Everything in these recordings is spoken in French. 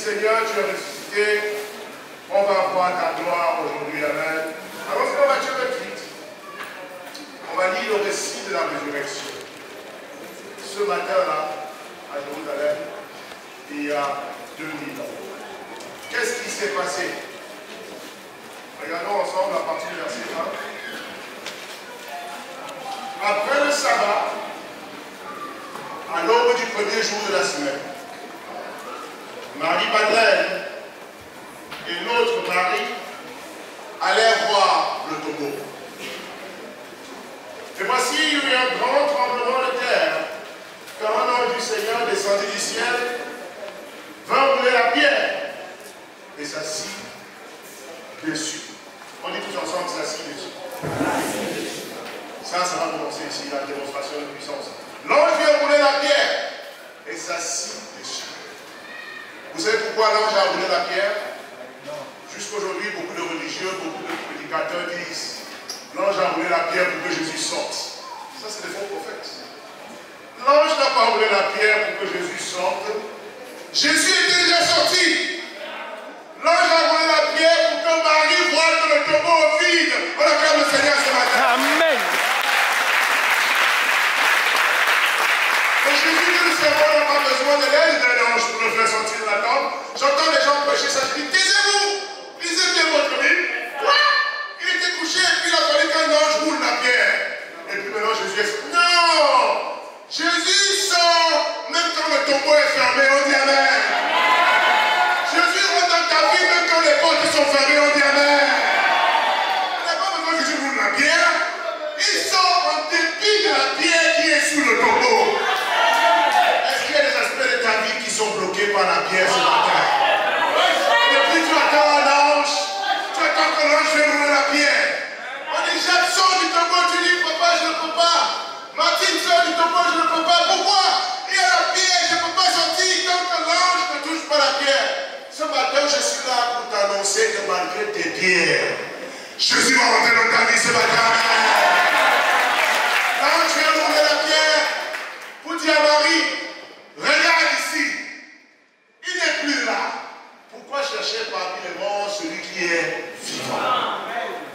Seigneur, tu es ressuscité. On va voir ta gloire aujourd'hui. Amen. Alors, c'est dans Matthieu 28. On va lire le récit de la résurrection. Ce matin-là, à Jérusalem, il y a 2000 ans. Qu'est-ce qui s'est passé? Regardons ensemble à partir du verset 1. Après le sabbat, à l'aube du premier jour de la semaine, Marie-Madeleine et l'autre Marie allèrent voir le tombeau. Et voici, il y eut un grand tremblement de terre, car un ange du Seigneur descendit du ciel, vint rouler la pierre et s'assit dessus. On dit tous ensemble, s'assit dessus. Ça va commencer ici, la démonstration de puissance. L'ange vient rouler la pierre et s'assit dessus. Vous savez pourquoi l'ange a roulé la pierre? Jusqu'aujourd'hui, beaucoup de religieux, beaucoup de prédicateurs disent l'ange a roulé la pierre pour que Jésus sorte. Ça, c'est des faux prophètes. L'ange n'a pas roulé la pierre pour que Jésus sorte. Jésus était déjà sorti. L'ange a roulé la pierre pour que Marie voie que le tombeau est vide. On acclame le Seigneur ce matin. Amen. Et Jésus dit le servant n'a pas besoin de l'aide d'un ange pour le faire sortir de la tente. J'entends les gens prêcher ça. Je dis, taisez-vous. Lisez bien votre Bible. Quoi? Il était couché et puis il a fallu qu'un ange roule la pierre. Et puis maintenant Jésus est... Non! Jésus sort même quand le tombeau est fermé. On dit Amen. Jésus rentre dans ta vie même quand les portes sont fermées. On dit Amen. Il n'a pas besoin que Jésus roule la pierre. Il sort en dépit de la pierre qui est sous le tombeau. Est-ce qu'il y a des aspects de ta vie qui sont bloqués par la pierre ce matin? Depuis tu attends un ange, tu attends que l'ange vienne rouler la pierre. On dit Jacques, sors du tombeau, tu dis papa je ne peux pas. Martine, sors du tombeau, je ne peux pas. Pourquoi? Il y a la pierre, je ne peux pas sortir tant que l'ange ne touche pas la pierre. Ce matin je suis là pour t'annoncer que malgré tes pierres, Jésus va rentrer dans ta vie ce matin. L'ange vient rouler la pierre pour dire à Marie, regarde ici, il n'est plus là. Pourquoi chercher parmi les morts celui qui est vivant?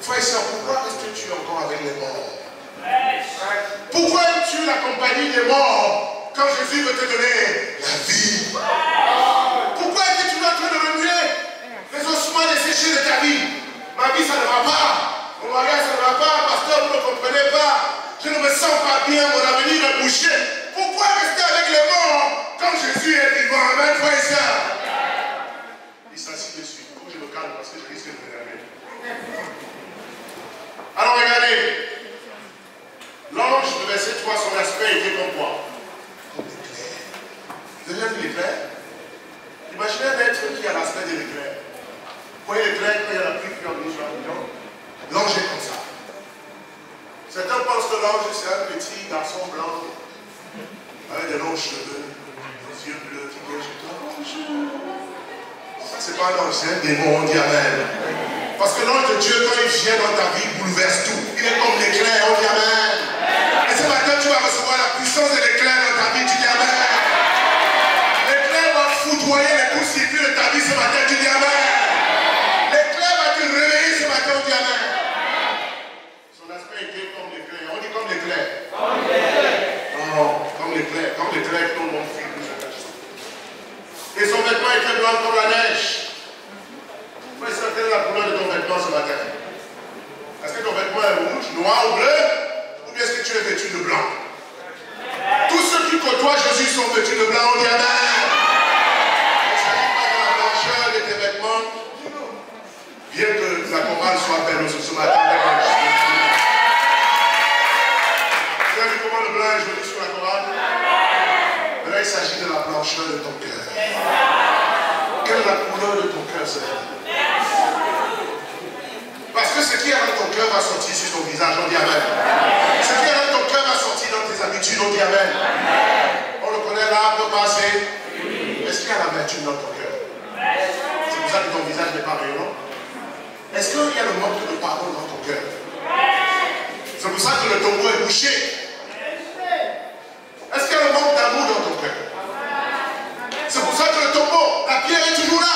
Frère et soeur, pourquoi est-ce que tu es encore avec les morts? Pourquoi aimes-tu la compagnie des morts quand Jésus veut te donner la vie? Pourquoi est-ce que tu es en train de remuer les ossements desséchés de ta vie? Ma vie, ça ne va pas. Mon mariage, ça ne va pas. Pasteur, vous ne comprenez pas. Je ne me sens pas bien, mon avenir est bouché. Pourquoi rester avec les morts quand Jésus est vivant? Amen, frère et soeur. Il s'assit dessus. Il faut que je me calme parce que je risque de m'énerver. Alors regardez. L'ange, le verset 3, son aspect était comme quoi? Vous avez vu l'éclair? Imaginez un être qui a l'aspect de l'éclair. Vous voyez l'éclair quand il y a la pluie qui organise sur la maison? L'ange est comme ça. Certains pensent que l'ange c'est un petit garçon blanc avec des longs cheveux, des yeux bleus qui viennent chez toi. Bonjour. Ça c'est pas un ange, c'est un démon, on dit Amen. Parce que l'ange de Dieu, quand il vient dans ta vie, il bouleverse tout. Il est comme l'éclair, on dit Amen. Et ce matin, tu vas recevoir la puissance de l'éclair dans ta vie, tu dis Amen. L'éclair va foudroyer les courts-circuits de ta vie ce matin, tu dis Amen. L'éclair va te réveiller ce matin, on dit Amen. Son aspect était comme l'éclair. On dit comme l'éclair. Oh, comme l'éclair que tout le monde fuit. Et son vêtement était blanc comme la neige. Quelle est la couleur de ton vêtement ce matin? Est-ce que ton vêtement est rouge, noir ou bleu? Ou bien est-ce que tu es vêtu de blanc? Tous ceux qui côtoient Jésus sont vêtus de blanc, on dit Amen. Il ne s'agit pas de la blancheur de tes vêtements. Bien que la chorale soit belle ce matin. Vous avez vu comment le blanc est joli sur la chorale? Mais là, il s'agit de la blancheur de ton cœur. Quelle est la couleur de ton cœur, Seigneur? Parce que ce qui est dans ton cœur va sortir sur ton visage, on dit Amen. Ce qui est dans ton cœur va sortir dans tes habitudes, on dit Amen. On le connaît, l'arbre passé. Est-ce qu'il y a l'amertume dans ton cœur? C'est pour ça que ton visage n'est pas rayonnant. Est-ce qu'il y a le manque de pardon dans ton cœur? C'est pour ça que le tombeau est bouché. Est-ce qu'il y a le manque d'amour dans ton cœur? C'est pour ça que le tombeau, la pierre est toujours là.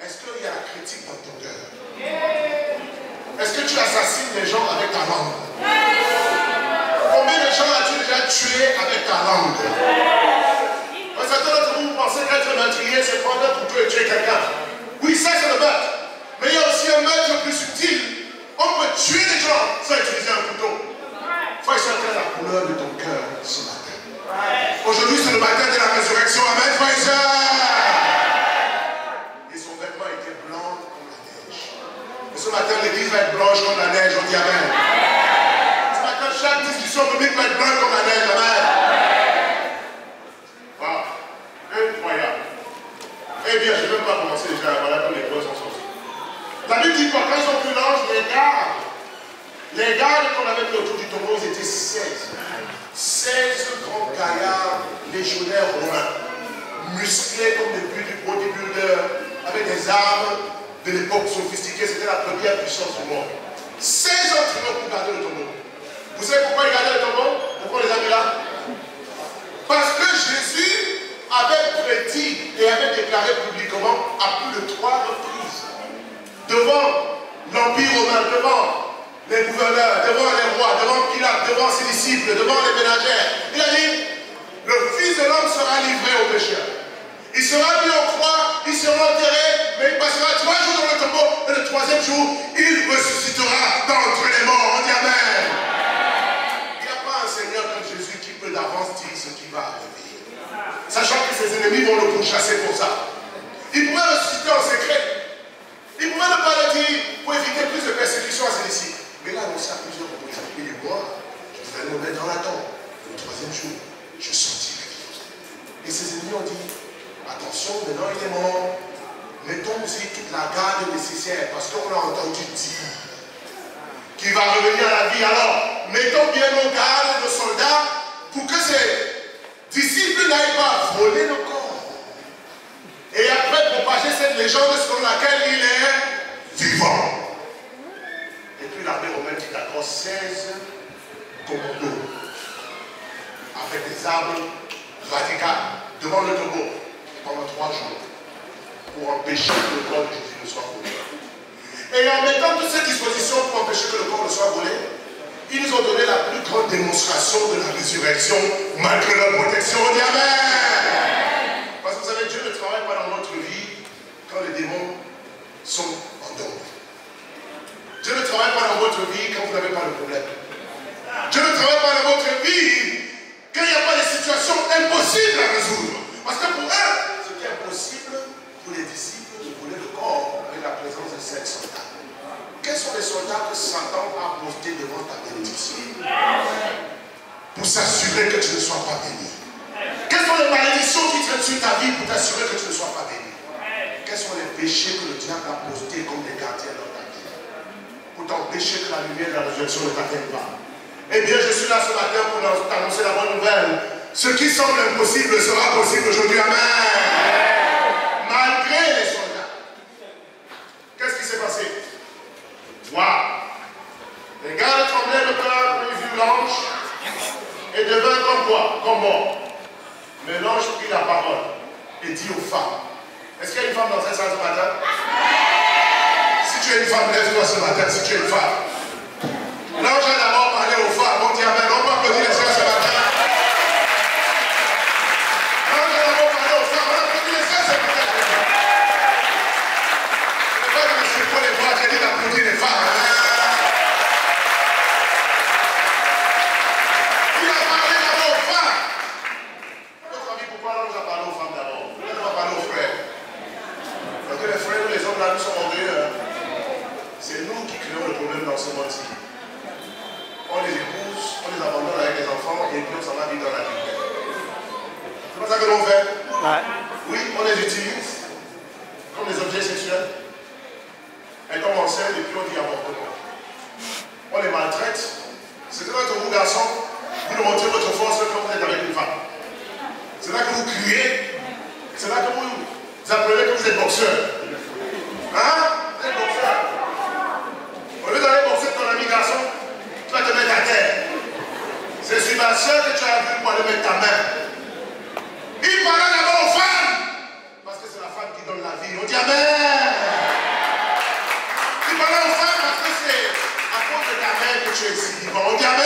est-ce qu'il y a la critique dans ton cœur? Est-ce que tu assassines les gens avec ta langue? Combien de gens as-tu déjà tué avec ta langue? Certains d'entre vous pensez qu'être meurtrier, c'est prendre un couteau et tuer quelqu'un. Oui, ça c'est le meurtre. Mais il y a aussi un meurtre plus subtil. On peut tuer les gens sans utiliser un couteau. Frère, c'est la couleur de ton cœur ce matin. Aujourd'hui, c'est le matin de la résurrection. Amen, frère et sœur. Et son vêtement était blanc comme la neige. Et ce matin, l'église va être blanche comme la neige. On dit amen. Ce matin, chaque discussion publique va être blanche comme la neige. Amen. Wow. Incroyable. Eh bien, je ne vais même pas commencer déjà. Voilà comme les gros sont sortis. La Bible dit quoi? Quand ils ont pris l'ange, les gardes qu'on avait mis autour du tombeau, ils étaient 16. 16 grands gaillards légionnaires romains, musclés comme des bodybuilders, avec des armes de l'époque sophistiquée. C'était la première puissance du monde. 16 entraîneurs pour garder le tombeau. Vous savez pourquoi ils gardaient le tombeau? Pourquoi on les a mis là? Parce que Jésus avait prédit et avait déclaré publiquement à plus de 3 reprises devant l'Empire romain, devant les gouverneurs, devant les rois, devant Pilate, devant ses disciples, devant les ménagères. Il a dit, le Fils de l'homme sera livré aux pécheurs. Il sera mis en croix, il sera enterré, mais il passera 3 jours dans le tombeau, et le 3e jour, il ressuscitera d'entre les morts. On dit amen. Il n'y a pas un Seigneur comme Jésus qui peut d'avance dire ce qui va arriver. Sachant que ses ennemis vont le pourchasser pour ça. Il pourrait ressusciter en secret. Il pouvait ne pas le dire pour éviter plus de persécutions à ses disciples. Mais là, on sait à plusieurs reprises. Il dit, moi, je vous allez me mettre dans la tombe. Et le 3e jour, je sortirai vivre. Et ses ennemis ont dit, attention, maintenant il est mort. Mettons aussi toute la garde nécessaire, parce qu'on a entendu dire qu'il va revenir à la vie. Alors, mettons bien nos gardes, nos soldats, pour que ses disciples n'aillent pas voler le corps. Et après propager cette légende selon laquelle il est vivant. Et puis l'armée romaine qui d'accord 16 commandos avec des armes radicales devant le tombeau pendant 3 jours pour empêcher que le corps de Jésus ne soit volé. Et en mettant toutes ces dispositions pour empêcher que le corps ne soit volé, ils nous ont donné la plus grande démonstration de la résurrection malgré leur protection. On dit amen. Parce que vous savez, Dieu ne travaille pas dans notre vie quand les démons sont en dehors. Dieu ne travaille pas dans votre vie quand vous n'avez pas de problème. Dieu ne travaille pas dans votre vie quand il n'y a pas de situation impossible à résoudre. Parce que pour eux, c'était impossible pour les disciples de voler le corps avec la présence de 7 soldats. Quels sont les soldats que Satan a postés devant ta bénédiction pour s'assurer que tu ne sois pas béni? Quelles sont les malédictions qui traînent sur ta vie pour t'assurer que tu ne sois pas béni? Quels sont les péchés que le diable a postés comme des gardiens dans ta vie pour t'empêcher que la lumière de la résurrection ne t'atteigne pas? Eh bien, je suis là ce matin pour t'annoncer la bonne nouvelle. Ce qui semble impossible sera possible aujourd'hui. Amen. Malgré les soldats. Qu'est-ce qui s'est passé? Waouh! Les gars tremblaient le cœur, ils virent l'ange et devint comme quoi? Comme mort. Mais l'ange prit la parole et dit aux femmes. Est-ce qu'il y a une femme dans cette salle ce matin? Si tu es une femme, lève-toi ce matin si tu es une femme. L'ange a d'abord parlé aux femmes. On dit amen. On peut applaudir les frères ce matin. L'ange a d'abord parlé aux femmes. On applaudit les frères ce matin. Je ne vais pas me secouer les bras. J'ai dit d'applaudir les femmes. Il a parlé d'abord aux femmes. Votre avis, pourquoi l'ange a parlé aux femmes d'abord? Il n'a pas parlé aux frères. Parce que les frères, les hommes là, nous sommes orgueilleux. C'est nous qui créons le problème dans ce monde-ci. On les épouse, on les abandonne avec les enfants et puis on s'en va vivre dans la vie. C'est pas ça que l'on fait? Ouais. Oui, on les utilise comme des objets sexuels. Elles tombent enceintes et puis on dit avortement. On les maltraite. C'est là que vous, garçons, vous nous montrez votre force quand vous êtes avec une femme. C'est là que vous criez. C'est là que vous appelez que vous êtes boxeur. Hein? Vous êtes boxeur. Au lieu d'aller boxer ton ami garçon, tu vas te mettre à terre. C'est sur ma soeur que tu as vu pour aller mettre ta main. Il parle d'abord aux femmes. Parce que c'est la femme qui donne la vie. On dit amen. tu es si vivant. On dit Amen.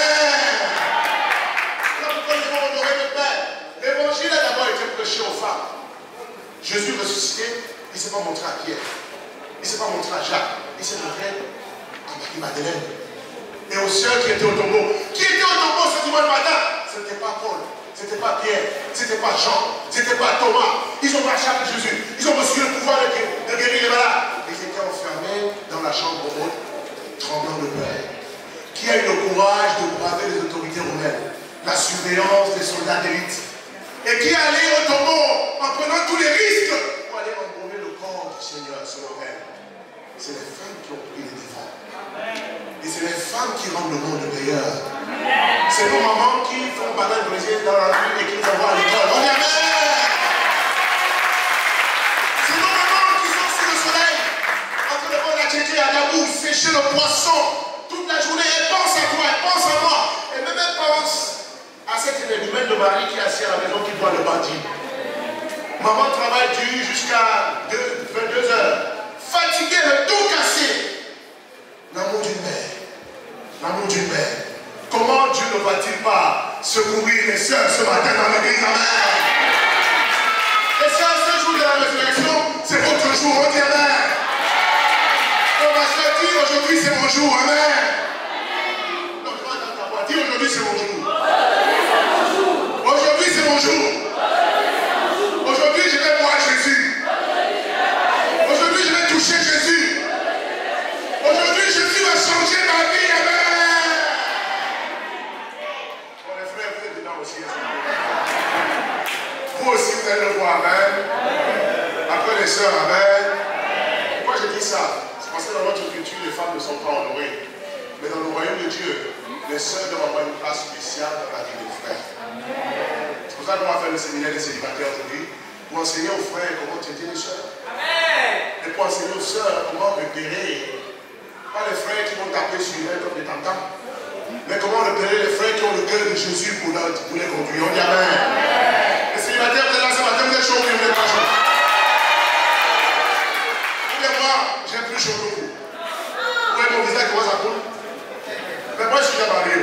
Voilà pourquoi nous devons honorer notre Père. L'évangile a d'abord été prêché aux femmes. Jésus ressuscité, il ne s'est pas montré à Pierre. Il ne s'est pas montré à Jacques. Il s'est montré à Marie-Madeleine. Et aux sœurs qui étaient au tombeau. Qui étaient au tombeau ce dimanche matin? Ce n'était pas Paul. Ce n'était pas Pierre. Ce n'était pas Jean. Ce n'était pas Thomas. Ils ont marché avec Jésus. Ils ont reçu le pouvoir de guérir les malades. Ils étaient enfermés dans la chambre haute, tremblant de peur. Qui a eu le courage de braver les autorités romaines, la surveillance des soldats d'élite, et qui est allé au tombeau en prenant tous les risques pour aller embaumer le corps du Seigneur selon elle. C'est les femmes qui ont pris les devants. Et c'est les femmes qui rendent le monde meilleur. C'est nos mamans qui font banane brisée dans la rue et qui nous envoient à l'école. On dit Amen. C'est nos mamans qui sont sous le soleil, en train de prendre la tchétché à Dabou, sécher le poisson toute la journée. Elle pense à toi, elle pense à moi. Et même elle pense à cette énergumène de Marie qui est assise à la maison qui doit le bâtir. Maman travaille dur jusqu'à 22 heures. Fatiguée, le dos cassé. L'amour d'une mère. L'amour d'une mère. Comment Dieu ne va-t-il pas secourir les sœurs ce matin dans l'église? Amen. Les sœurs, ce jour de la résurrection, c'est votre jour. On dit Amen. On va se dire aujourd'hui c'est mon jour. Amen. Donc, dis aujourd'hui c'est mon jour. Aujourd'hui c'est mon jour. Aujourd'hui je vais voir Jésus. Aujourd'hui je vais toucher Jésus. Aujourd'hui Jésus va changer ma vie. Amen. Bon, les frères, vous êtes dedans aussi. Vous aussi vous allez le voir. Amen. Après les sœurs. Amen. Pourquoi je dis ça? C'est parce que dans notre culture les femmes ne sont pas honorées. Mais dans le royaume de Dieu, les sœurs doivent avoir une place spéciale dans la vie des frères. C'est pour ça qu'on va faire le séminaire des célibataires aujourd'hui, pour enseigner aux frères comment traiter les sœurs. Et pour enseigner aux sœurs comment repérer, pas les frères qui vont taper sur elles comme des tam-tams, mais comment repérer les frères qui ont le cœur de Jésus pour les conduire. On dit Amen. Les célibataires, vous êtes là ce matin, vous êtes chaud ou vous n'êtes pas chaud? Vous voulez voir, j'ai plus chaud que vous. Vous voyez mon visage comment ça coule? Mais moi, je suis déjà marié.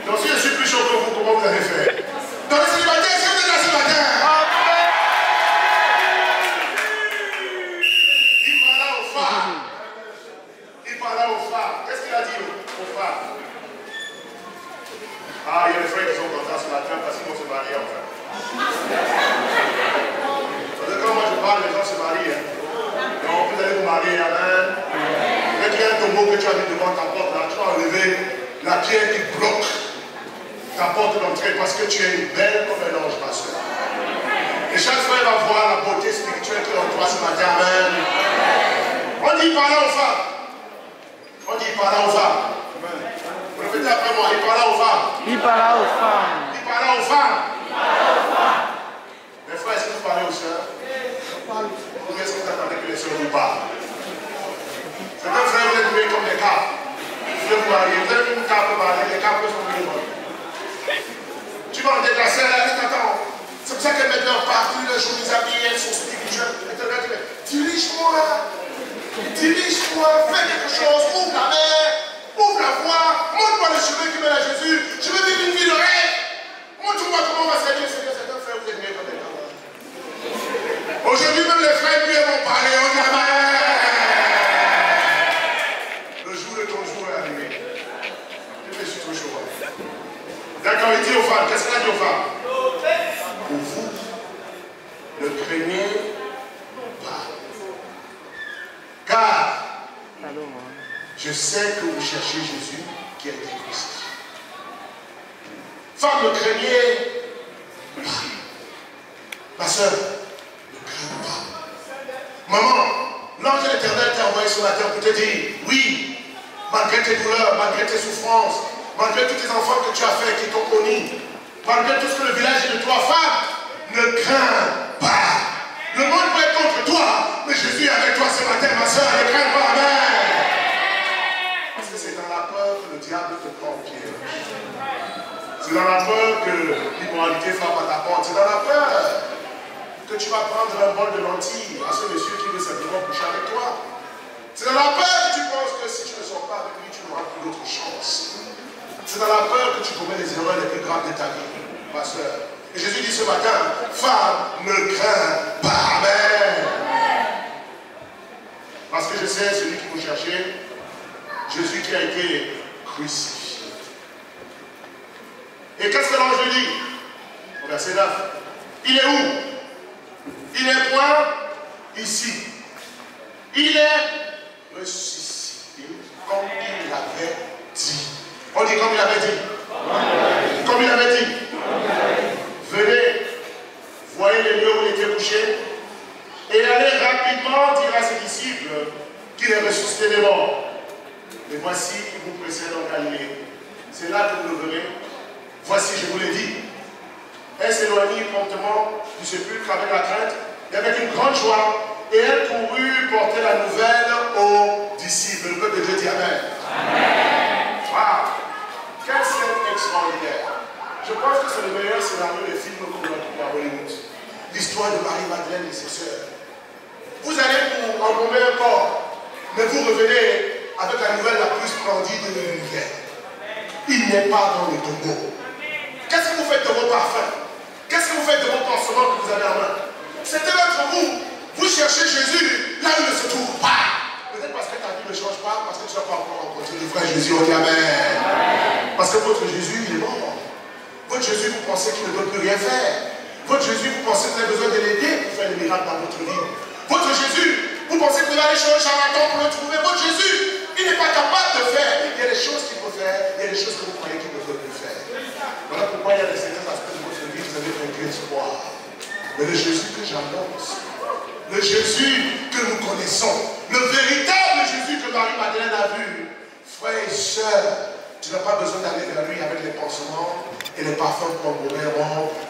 Donc, si je suis plus chaud que vous, comment vous allez faire? Dans les célibataires, est-ce que vous êtes là ce matin? Il parla aux femmes. Il parla aux femmes. Qu'est-ce qu'il a dit aux femmes? Ah, il y a des frères qui sont contents ce matin parce qu'ils vont se marier enfin. Quand moi je parle, les gens se marient. Hein. Donc, vous allez vous marier, amen. Quand il y a un tombeau que tu as mis devant ta porte, là, tu vas enlever la pierre qui bloque ta porte d'entrée parce que tu es belle comme un ange, ma soeur. Et chaque frère va voir la beauté spirituelle qui est en toi ce matin, amen. On dit par là aux femmes. On dit par là aux femmes. Répétez après moi, il parla aux femmes. Il parla aux femmes. Il parla aux femmes. Mes frères, est-ce que vous parlez aux sœurs? Ou est-ce que vous attendez que les sœurs vous parlent? Certains frères, vous êtes doués comme des capes. Vous voulez vous marier, vous avez une cape mariée, les capes sont venus marier. Tu vas en déplacer, là, elle t'attend. C'est pour ça qu'elles mettent leur partout, les jolis habillés, elles sont spirituelles. Et te disent, dirige-moi, dirige-moi, fais quelque chose, ouvre la mer, ouvre la voie, montre-moi le chemin qui mène à Jésus. Je veux vivre une vie de rêve. Montre-moi comment on va servir Seigneur. Certains frères, vous êtes mieux comme des gens. Aujourd'hui, même les frères lui vont parler, on dit amen. Le jour de ton jour est arrivé. Je suis trop chaud. D'accord, il dit aux femmes, qu'est-ce qu'il a dit aux femmes? Pour vous, ne craignez pas. Car je sais que vous cherchez Jésus qui a été crucifié. Femme, ne craignez pas. Ma soeur, ne craignez pas. Maman, l'ange de l'Éternel t'a envoyé ce matin pour te dire, oui, malgré tes douleurs, malgré tes souffrances, malgré tous tes enfants que tu as fait, qui t'ont connu, malgré tout ce que le village dit de toi, femme, ne crains pas. Le monde peut être contre toi, mais Jésus est avec toi ce matin, ma soeur, ne crains pas, amen. Parce que c'est dans la peur que le diable te prend au piège. C'est dans la peur que l'immoralité frappe à ta porte. C'est dans la peur que tu vas prendre un bol de lentilles à ce monsieur qui veut simplement coucher avec toi. C'est dans la peur que tu penses que si tu ne sors pas avec lui, tu n'auras plus d'autre chance. C'est dans la peur que tu commets les erreurs les plus graves de ta vie, ma soeur. Et Jésus dit ce matin, femme, ne crains pas. Amen. Parce que je sais celui qui vous cherchez, Jésus qui a été crucifié. Et qu'est-ce que l'ange dit? Au verset 9. Il est où? Il est point ici. Il est ressuscité comme il l'avait dit. On dit comme il avait dit. Comme il avait dit. Venez, voyez les lieux où il était couché, et allez rapidement dire à ses disciples qu'il est ressuscité des morts. Et voici, il vous précède en Galilée. C'est là que vous le verrez. Voici, je vous l'ai dit. Elle s'éloignit promptement du sépulcre avec la crainte et avec une grande joie, et elle courut porter la nouvelle aux disciples. Le peuple de Dieu dit Amen. Amen. Wow. Quelle scène extraordinaire. Je pense que c'est le meilleur scénario des films qu'on a trouvé à Hollywood. L'histoire de Marie-Madeleine et ses sœurs. Vous allez pour embaumer un corps, mais vous revenez avec la nouvelle la plus splendide de l'univers. Il n'est pas dans le tombeau. Qu'est-ce que vous faites de vos parfums? Qu'est-ce que vous faites de vos pansements que vous avez en main? C'était votre vous. Vous cherchez Jésus, là il ne se trouve pas. Peut-être parce que ta vie ne change pas, parce que tu n'as pas encore rencontré le vrai Jésus. On dit Amen. Parce que votre Jésus, il est mort. Votre Jésus, vous pensez qu'il ne peut plus rien faire. Votre Jésus, vous pensez que vous avez besoin de l'aider pour faire des miracles dans votre vie. Votre Jésus, vous pensez que vous allez chez un charlatan pour le trouver. Votre Jésus, il n'est pas capable de faire. Il y a des choses qu'il peut faire, il y a des choses que vous croyez qu'il ne peut plus faire. Voilà pourquoi il y a des certains aspects de votre vie, vous avez un grand espoir. Mais le Jésus que j'annonce, le Jésus que nous connaissons, le véritable Jésus que Marie-Madeleine a vu, frères et sœurs, tu n'as pas besoin d'aller vers lui avec les pansements et les parfums pour embaumer.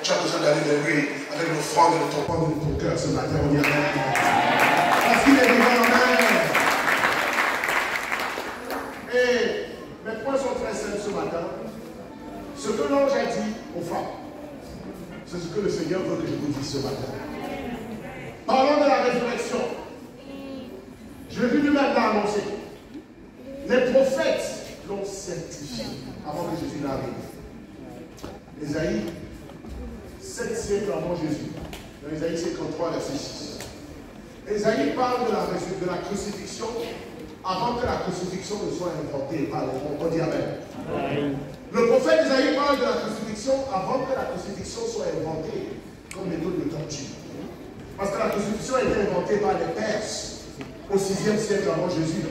Tu as besoin d'aller vers lui avec l'offrande de ton corps et de ton cœur ce matin. On dit Amen. Parce qu'il est vivant. Amen. Et mes points sont très simples ce matin. Ce que l'ange a dit aux femmes, c'est ce que le Seigneur veut que je vous dise ce matin. Parlons de la résurrection. Je vais lui-même l'annoncer. Les prophètes l'ont certifié avant que Jésus n'arrive. Ésaïe, 7 siècles avant Jésus, dans Ésaïe 53, verset 6. Ésaïe parle de la crucifixion avant que la crucifixion ne soit inventée par les hommes. On dit Amen. Amen. Le prophète Ésaïe parle de la crucifixion avant que la crucifixion soit inventée comme méthode de torture. Parce que la crucifixion a été inventée par les Perses au 6e siècle avant Jésus.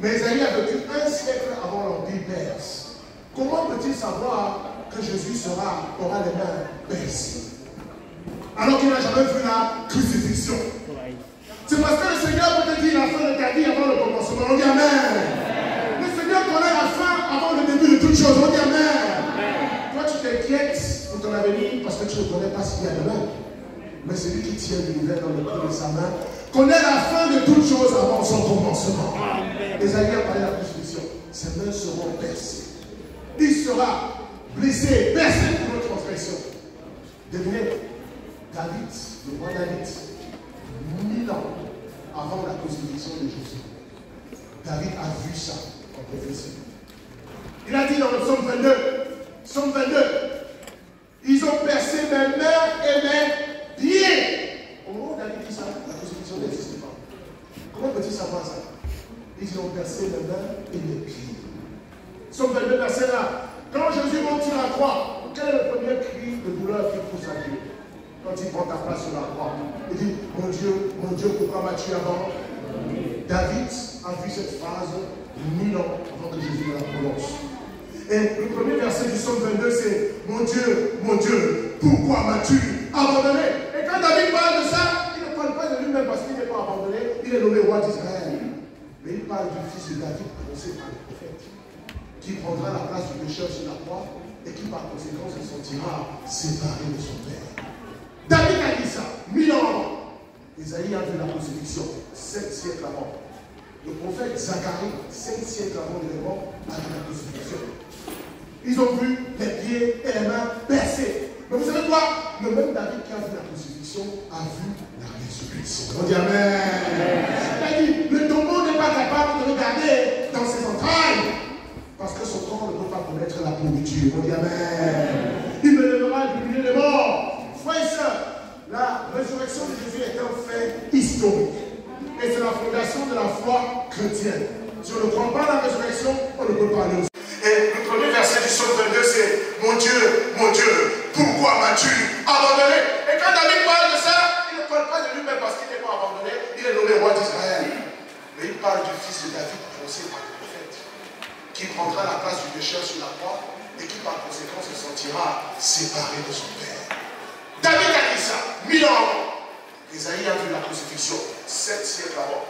Mais Ésaïe a vécu 1 siècle avant l'Empire perse. Comment peut-il savoir que Jésus aura les mains percées alors qu'il n'a jamais vu la crucifixion? C'est parce que le Seigneur peut te dire la fin de ta vie avant le commencement. On dit Amen. Le Seigneur connaît la fin avant le début de toutes choses. On dit Amen. Toi tu t'inquiètes pour ton avenir parce que tu ne connais pas ce qu'il y a demain. Mais celui qui tient l'univers dans le creux de sa main connaît la fin de toutes choses avant son commencement. Ésaïe a parlé de la crucifixion. Ses mains seront percées. Il sera blessé, percé pour notre transgression. Devinez, David, le roi David, 1000 ans avant la crucifixion de Jésus, David a vu ça en prophétie. Il a dit dans le psaume 22, ils ont percé mes mains et mes pieds. Au moment où David dit ça, la crucifixion n'existe pas. Comment peut-il savoir ça? Ils ont percé mes mains et mes pieds. Psaume 22, verset 1. Quand Jésus monte sur la croix, quel est le premier cri de douleur qu'il pousse à Dieu? Quand il prend ta place sur la croix, il dit, mon Dieu, pourquoi m'as-tu abandonné? David a vu cette phrase 1000 ans avant que Jésus la prononce. Et le premier verset du psaume 22, c'est, mon Dieu, pourquoi m'as-tu abandonné? Et quand David parle de ça, il ne parle pas de lui-même parce qu'il n'est pas abandonné, il est nommé roi d'Israël. Mais il parle du fils de David annoncé par le prophète, qui prendra la place du pécheur sur la croix et qui par conséquent se sentira séparé de son père. David a dit ça 1000 ans avant. Ésaïe a vu la crucifixion 7 siècles avant. Le prophète Zacharie, 5 siècles avant l'événement, a vu la crucifixion. Ils ont vu les pieds et les mains percés. Mais vous savez quoi? Le même David qui a vu la crucifixion a vu la résurrection. On dit Amen. Il a dit, le tombeau n'est pas capable de regarder dans ses entrailles parce que son corps ne peut pas connaître la pourriture. pourriture. On dit Amen. Il me lèvera du milieu des morts. Frères et sœurs, la résurrection de Jésus est un fait historique. Et c'est la fondation de la foi chrétienne. Si on ne croit pas à la résurrection, on ne peut pas aller au ciel. Et le premier verset du psaume 22, c'est mon Dieu, pourquoi m'as-tu abandonné? Et quand David parle de ça, il ne parle pas de lui-même parce qu'il n'est pas abandonné, il est nommé roi d'Israël. Mais il parle du fils de David prononcé par le prophète, qui prendra la place du pécheur sur la croix et qui par conséquent se sentira séparé de son père. David a dit ça, 1000 ans avant. Isaïe a vu la crucifixion, 7 siècles avant.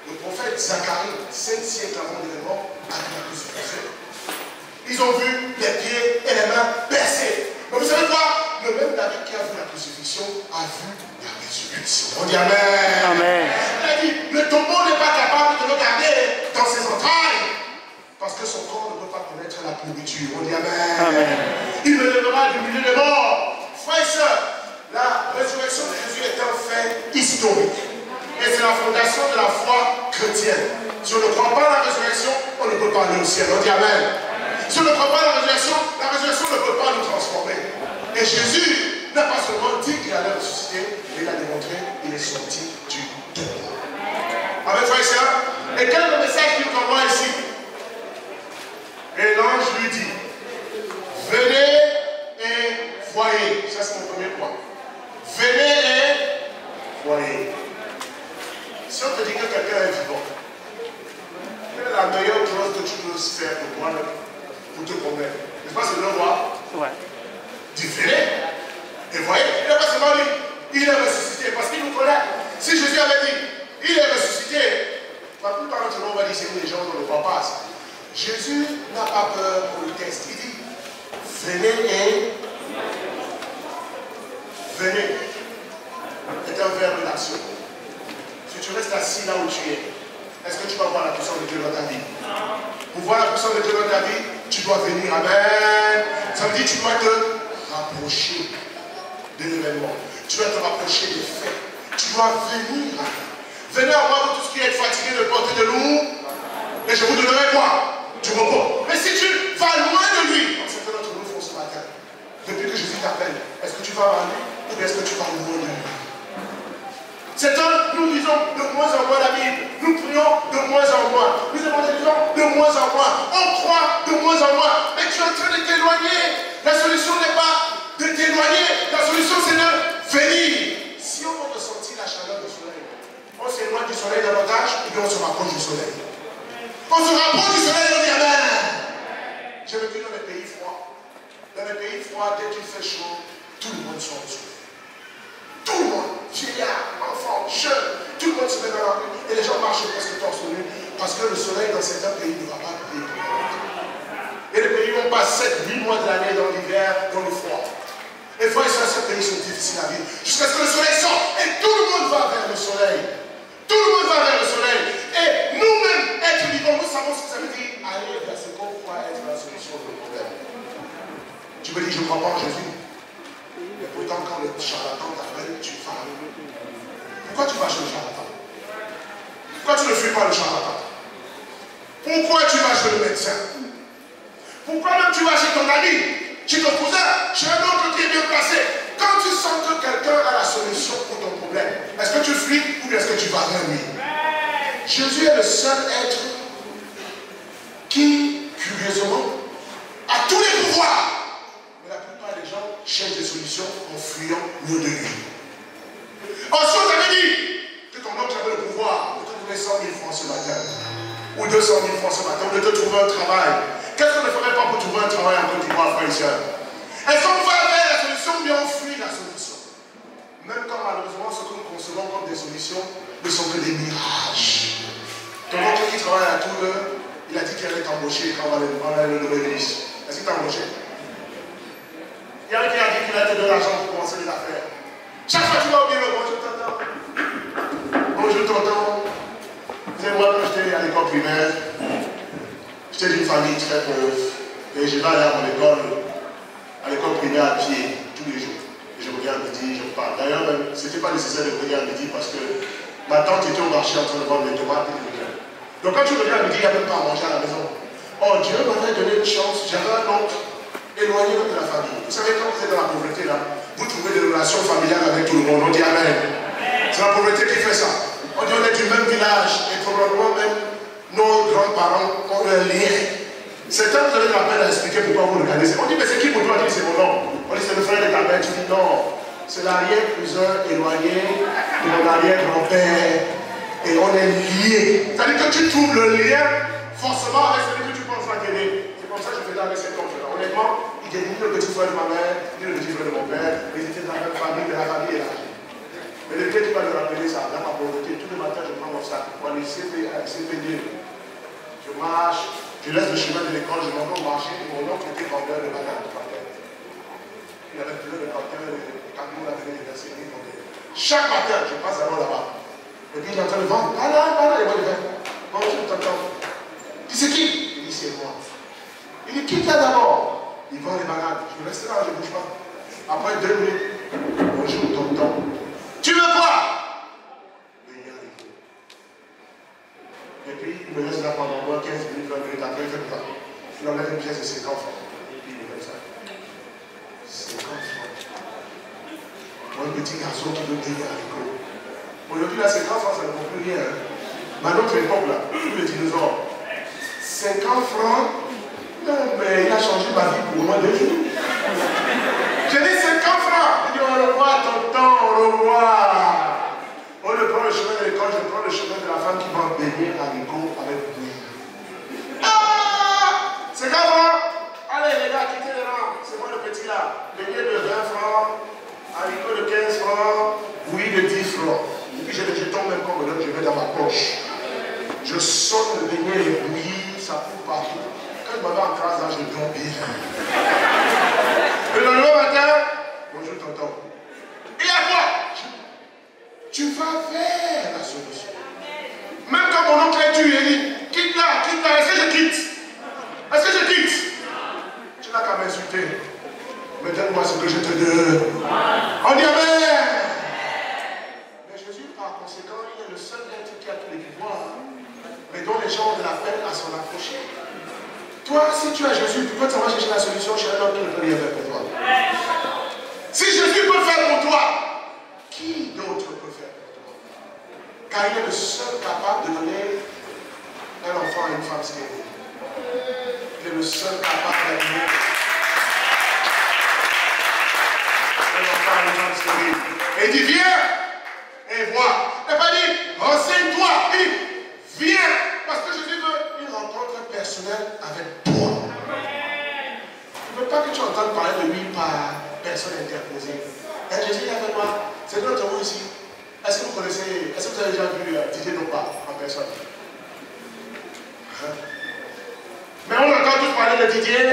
Le prophète Zacharie, 7 siècles avant l'événement, a vu la crucifixion. Ils ont vu les pieds et les mains percés. Mais vous savez quoi? Le même David qui a vu la crucifixion a vu la résurrection. On dit Amen. Amen. Il a dit, le tombeau n'est pas capable de le garder dans ses entrailles. Parce que son corps ne peut pas connaître la pourriture. On dit Amen. Amen. Il me lèvera du milieu des morts. Frères et sœurs, la résurrection de Jésus est un fait historique. Et c'est la fondation de la foi chrétienne. Si on ne croit pas à la résurrection, on ne peut pas aller au ciel. On dit Amen. Si on ne croit pas à la résurrection ne peut pas nous transformer. Et Jésus n'a pas seulement dit qu'il allait ressusciter, mais il a démontré qu'il est sorti du tombeau. Amen, frères et sœurs. Et quel est le message qu'il nous envoie ici? Et l'ange lui dit, venez et voyez. Ça, c'est mon premier point. Venez et voyez. Si on te dit que quelqu'un est vivant, quelle est la meilleure chose que tu peux faire pour toi-même pour te convaincre? N'est-ce pas, c'est de le voir? Ouais. Dis venez et voyez. Il n'est pas seulement lui, il est ressuscité parce qu'il nous connaît. Si Jésus avait dit, il est ressuscité, la plupart d'entre nous, on va dire, c'est les gens ne le croient pas. Jésus n'a pas peur pour le test. Il dit, venez et venez. C'est un verbe d'action. Si tu restes assis là où tu es, est-ce que tu vas voir la puissance de Dieu dans ta vie? Pour voir la puissance de Dieu dans ta vie, tu dois venir. Amen. Ça veut dire que tu dois te rapprocher de l'événement. Tu dois te rapprocher des faits. Tu dois venir. Venez à moi, vous tous qui êtes fatigués de porter de lourd, et je vous donnerai quoi? Du repos. Mais si tu vas loin de lui, comme certains d'entre nous font ce matin, depuis que Jésus t'appelle, est-ce que tu vas à lui ou est-ce que tu vas loin de lui? Certains, nous lisons de moins en moins la Bible, nous prions de moins en moins, nous évangélisons de moins en moins, on croit de moins en moins, mais tu es en train de t'éloigner. La solution n'est pas de t'éloigner, la solution c'est de venir. Si on veut ressentir la chaleur du soleil, on s'éloigne du soleil davantage, et puis on se rapproche du soleil. On se rapproche du soleil, on dit Amen. J'ai vécu dans les pays froids. Dans les pays froids, dès qu'il fait chaud, tout le monde sort au soleil. Tout le monde, vieillard, enfant, jeune, tout le monde se met dans la rue et les gens marchent presque torse nu parce que le soleil dans certains pays ne va pas briller pour longtemps. Et les pays où on passe 7-8 mois de l'année dans l'hiver, dans le froid. Et frères et sœurs, ces pays sont difficiles à vivre jusqu'à ce que le soleil sorte et tout le monde va vers le soleil. Tout le monde va vers le soleil. Et nous-mêmes, être vivants, nous savons ce que ça veut dire. Aller vers ce qu'on croit être la solution de nos problèmes. Tu me dis, je ne crois pas en Jésus. Mais pourtant, quand le charlatan t'appelle, tu vas. Pourquoi tu vas chez le charlatan? Pourquoi tu ne fuis pas le charlatan? Pourquoi tu vas chez le médecin? Pourquoi même tu vas chez ton ami, chez ton cousin, chez un autre qui est bien placé? Quand tu sens que quelqu'un a la solution pour ton problème, est-ce que tu fuis ou est-ce que tu vas vers lui? Jésus est le seul être qui, curieusement, a tous les pouvoirs. Mais la plupart des gens cherchent des solutions en fuyant loin de lui. Ensuite, on t'avait dit que ton oncle avait le pouvoir de te donner 100 000 francs ce matin, ou 200 000 francs ce matin, ou de te trouver un travail. Qu'est-ce qu'on ne ferait pas pour trouver un travail en Côte d'Ivoire, frères et sœurs? Est-ce qu'on va vers la solution ou bien on fuit la solution? Même quand malheureusement ce que nous concevons comme des solutions ne sont que des mirages. Ton oncle qui travaille à Tours, il a dit qu'il allait t'embaucher quand on va le nommer ministre. Est-ce qu'il t'a embauché? Il y a un qui a dit qu'il a te donné l'argent pour commencer les affaires. Chaque fois que tu vas oublier le bonjour tonton. Bonjour tonton. Vous savez, moi quand j'étais à l'école primaire, j'étais d'une famille très pauvre. Et je vais aller à mon école, à l'école primaire à pied, tous les jours. Et je reviens à midi, je repars. D'ailleurs, ce n'était pas nécessaire de revenir à midi parce que ma tante était au marché en train de vendre les tomates et les légumes. Donc quand tu reviens à midi, il n'y a même pas à manger à la maison. Oh, Dieu m'avait donné une chance. J'avais un oncle éloignez-vous de la famille. Vous savez, quand vous êtes dans la pauvreté, là, vous trouvez des relations familiales avec tout le monde. On dit Amen. C'est la pauvreté qui fait ça. On dit on est du même village et probablement même nos grands-parents ont un lien. C'est quand vous avez de la peine à expliquer pourquoi vous regardez. On dit mais c'est qui pour toi? On dit c'est mon nom. On dit c'est le frère de ta mère. Tu dis non. C'est l'arrière-cousin éloigné de mon arrière-grand-père. Et on est liés. C'est-à-dire que tu trouves le lien forcément avec celui que tu penses à t'aider. C'est comme ça que je fais avec cet homme-là. Honnêtement, il était ni le petit frère de ma mère, ni le petit frère de mon père. Ils étaient dans la même famille, de la famille élargie. Mais le fait qu'il va me rappeler ça, dans ma pauvreté, tous les matins je prends mon sac pour aller CP2. Je marche, je laisse le chemin de l'école, je m'en vais marcher. Et mon oncle était vendeur de bananes. Il avait plus de bananes, quand nous l'avons versé. Chaque matin, je passe avant là-bas. Et puis il est en train de vendre. Ah là, et moi je vais. Bonjour, tonton. Il dit c'est qui? Il dit c'est moi. Il dit quitte là d'abord. Il vend les bananes. Je reste là, je ne bouge pas. Après 2 minutes. Bonjour, tonton. Tu veux quoi? Et puis il me laisse là pendant moins 15 minutes, 20 minutes. Après il fait quoi? Il enlève une pièce de 50 francs. Et puis il me met ça. 50 francs. Moi, un petit garçon qui veut payer à l'école. Aujourd'hui, là, 50 francs, ça ne vaut plus rien. Mais à notre époque, là, tous les dinosaures, 50 francs, non, mais il a changé ma vie pour moi 2 jours. J'ai dit 50 francs. Il dit, on le voit, tonton, on le voit. Au lieu de prendre le chemin de l'école, je prends le chemin de la femme qui va baigner à l'école avec vous. Ah! 50 francs. Allez, les gars, quittez les rangs. C'est moi le petit là. Baigner de 20 francs, haricot de 15 francs, oui de 10 francs. Et puis j'ai le jeton même comme je mets dans ma poche. Je sonne le beignet, les bouillis, ça coule partout. Quand je m'avais en classe, là, je dors bien. Et le lendemain matin, bonjour tonton. Et à quoi? Tu vas vers la solution. Même quand mon oncle est tué, il dit, quitte là, est-ce que je quitte? Est-ce que je quitte? Tu n'as qu'à m'insulter. Mais donne-moi ce que je te donne. On dit Amen. Par conséquent, il est le seul être qui a tous les pouvoirs, mais dont les gens ont de la peine à s'en approcher. Toi, si tu as Jésus, tu peux t'en chercher la solution chez un homme qui ne peut rien faire pour toi. Si Jésus peut faire pour toi, qui d'autre peut faire pour toi? Car il est le seul capable de donner un enfant à une femme stérile. Il est le seul capable de donner un enfant à une femme stérile. Et il dit, viens! Et vois. Et pas dit, renseigne-toi. Il dit, viens. Parce que Jésus veut une rencontre personnelle avec toi. Il ne veut pas que tu entendes parler de lui par personne interposée. Et Jésus il a fait quoi? C'est notre vous ici. Est-ce que vous connaissez, est-ce que vous avez déjà vu Didier Nopa en personne? Mais on entend tous parler de Didier.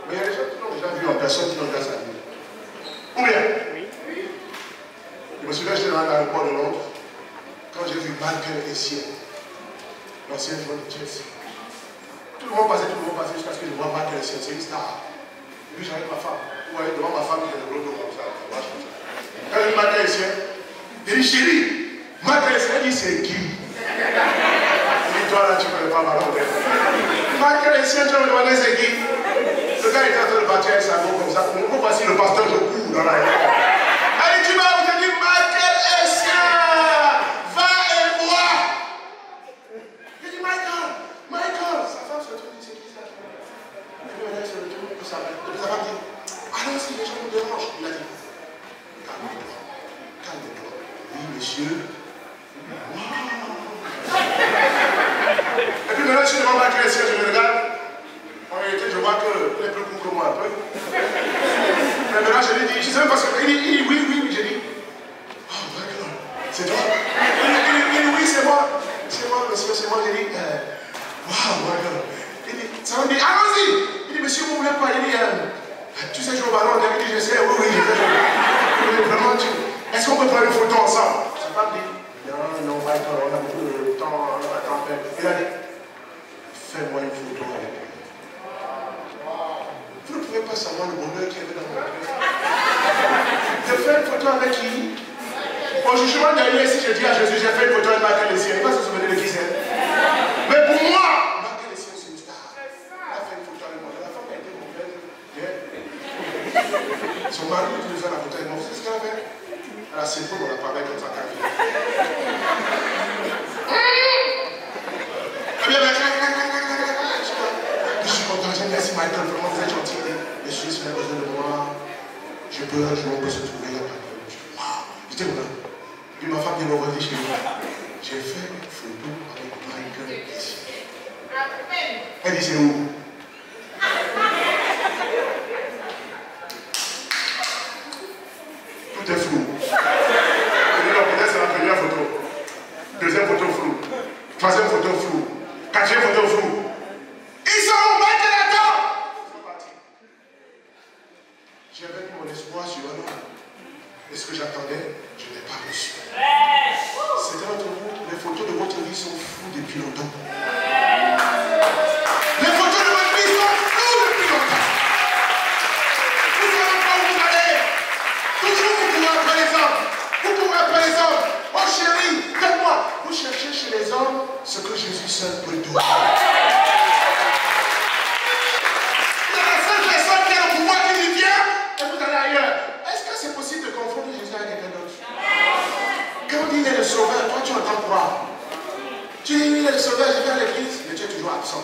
Mais il y a des gens qui l'ont déjà vu en personne qui l'ont déjà salué. Ou bien? Je me souviens, j'étais dans l'aéroport de Londres, quand j'ai vu Michael Essien, l'ancien joueur de Chelsea. Tout le monde passait jusqu'à ce que je vois Michael Essien, c'est une star. Et puis j'arrive ma femme. Vous voyez, devant ma femme, il y a le gros dos comme ça. Quand j'ai vu Michael Essien, il dit chérie, Michael Essien, il dit c'est qui? Il dit toi là, tu ne connais pas ma langue. Michael Essien, tu vas me demander c'est qui? Le gars était en train de bâtir avec sa main comme ça. Pourquoi voici le pasteur de cours dans l'aéroport? Allez, tu vas où? Je dis Michael Essien, va et vois. Je dis Michael, sa femme se retrouve, dit c'est qui ça? Et puis maintenant, il se retrouve pour sa femme. Et sa femme dit, allons-y, les gens nous dérangent. Il a dit, calme-toi, calme-toi. Oui, monsieur. Et puis maintenant, je suis devant Michael Essien, je le regarde. En réalité, je vois qu'il est plus court que moi un peu. Mais maintenant, je lui dis, je sais même pas ce qu'il dit. Il dit oui, j'ai dit. Oh, Michael, c'est toi? Il dit oui, c'est moi. C'est moi, monsieur, c'est moi. J'ai dit, wow, Michael. Il dit, ça va me dire, allons-y. Il dit, monsieur, vous voulez quoi? Il dit, tu sais jouer au ballon? Il dit, je sais, oui, je sais jouer. Il dit, vraiment, est-ce qu'on peut prendre une photo ensemble? Je n'ai pas dit, non, Michael, on a beaucoup de temps, on a temps. Il a dit, fais-moi une photo avec lui. Vous ne pouvez pas savoir le bonheur qu'il y avait dans mon cœur. J'ai fait une photo avec qui? Au jugement dernier, si je dis à Jésus, j'ai fait une photo avec Michael Essien, il ne va pas se souvenir de qui c'est. Mais pour moi, Michael Essien, c'est une star. Il a fait une photo avec moi. La femme a été complète. peut un jour on peut se trouver là. Waouh! J'étais là. Puis ma femme vient me revenir chez moi. J'ai fait une photo avec Michael ici. Elle dit c'est où? Tout est flou. Elle dit non, peut-être c'est la première photo. Deuxième photo floue. Troisième photo floue. Quatrième photo floue. Ils sont où? Michael attends! Ils sont partis. J'avais mis mon espoir sur un homme. Et ce que j'attendais, je n'ai pas reçu. C'était notre vous, les photos de votre vie sont floues depuis longtemps. Les photos de votre vie sont floues depuis longtemps. Vous ne savez pas où vous allez. Toujours vous courez après les hommes. Vous courez après les hommes. Oh chérie, donne-moi. Vous cherchez chez les hommes ce que Jésus seul peut donner. C'est la seule personne qui a le pouvoir qui lui vient et vous allez ailleurs. Est-ce que c'est possible de confondre Jésus avec quelqu'un d'autre? Quand on dit il est le sauveur, toi tu entends quoi? Tu dis il est le sauveur, je viens à l'église, mais tu es toujours absent.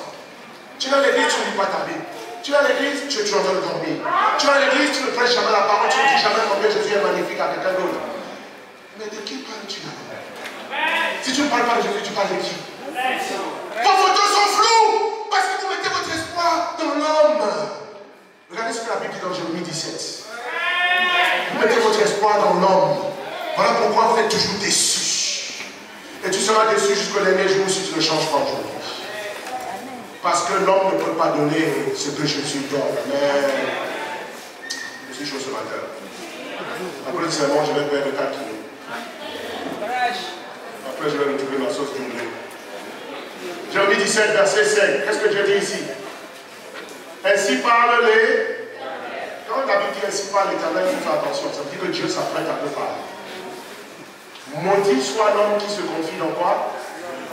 Tu vas à l'église, tu ne lis pas ta Bible. Tu vas à l'église, tu es toujours en train de dormir. Tu vas à l'église, tu ne prêches jamais la parole, tu ne dis jamais combien Jésus est magnifique à quelqu'un d'autre. Mais de qui parles-tu là? Si tu ne parles pas de Jésus, tu parles de qui? Vos photos sont floues parce que vous mettez votre espoir dans l'homme. Regardez ce que la Bible dit dans Jérémie 17. Vous mettez votre espoir dans l'homme. Voilà pourquoi vous êtes toujours déçus. Et tu seras déçu jusqu'au dernier jour si tu ne changes pas aujourd'hui. Parce que l'homme ne peut pas donner ce que Jésus donne. Mais je suis chaud ce matin. Après le sermon, je vais perdre 4 kilos. Après, je vais retrouver ma sauce du blé. Jérémie 17, verset 5. Qu'est-ce que Dieu dit ici? Ainsi parle les... Quand la Bible dit ainsi parle l'Éternel, il faut faire attention. Ça veut dire que Dieu s'apprête à nous parler. Maudit soit l'homme qui se confie dans quoi?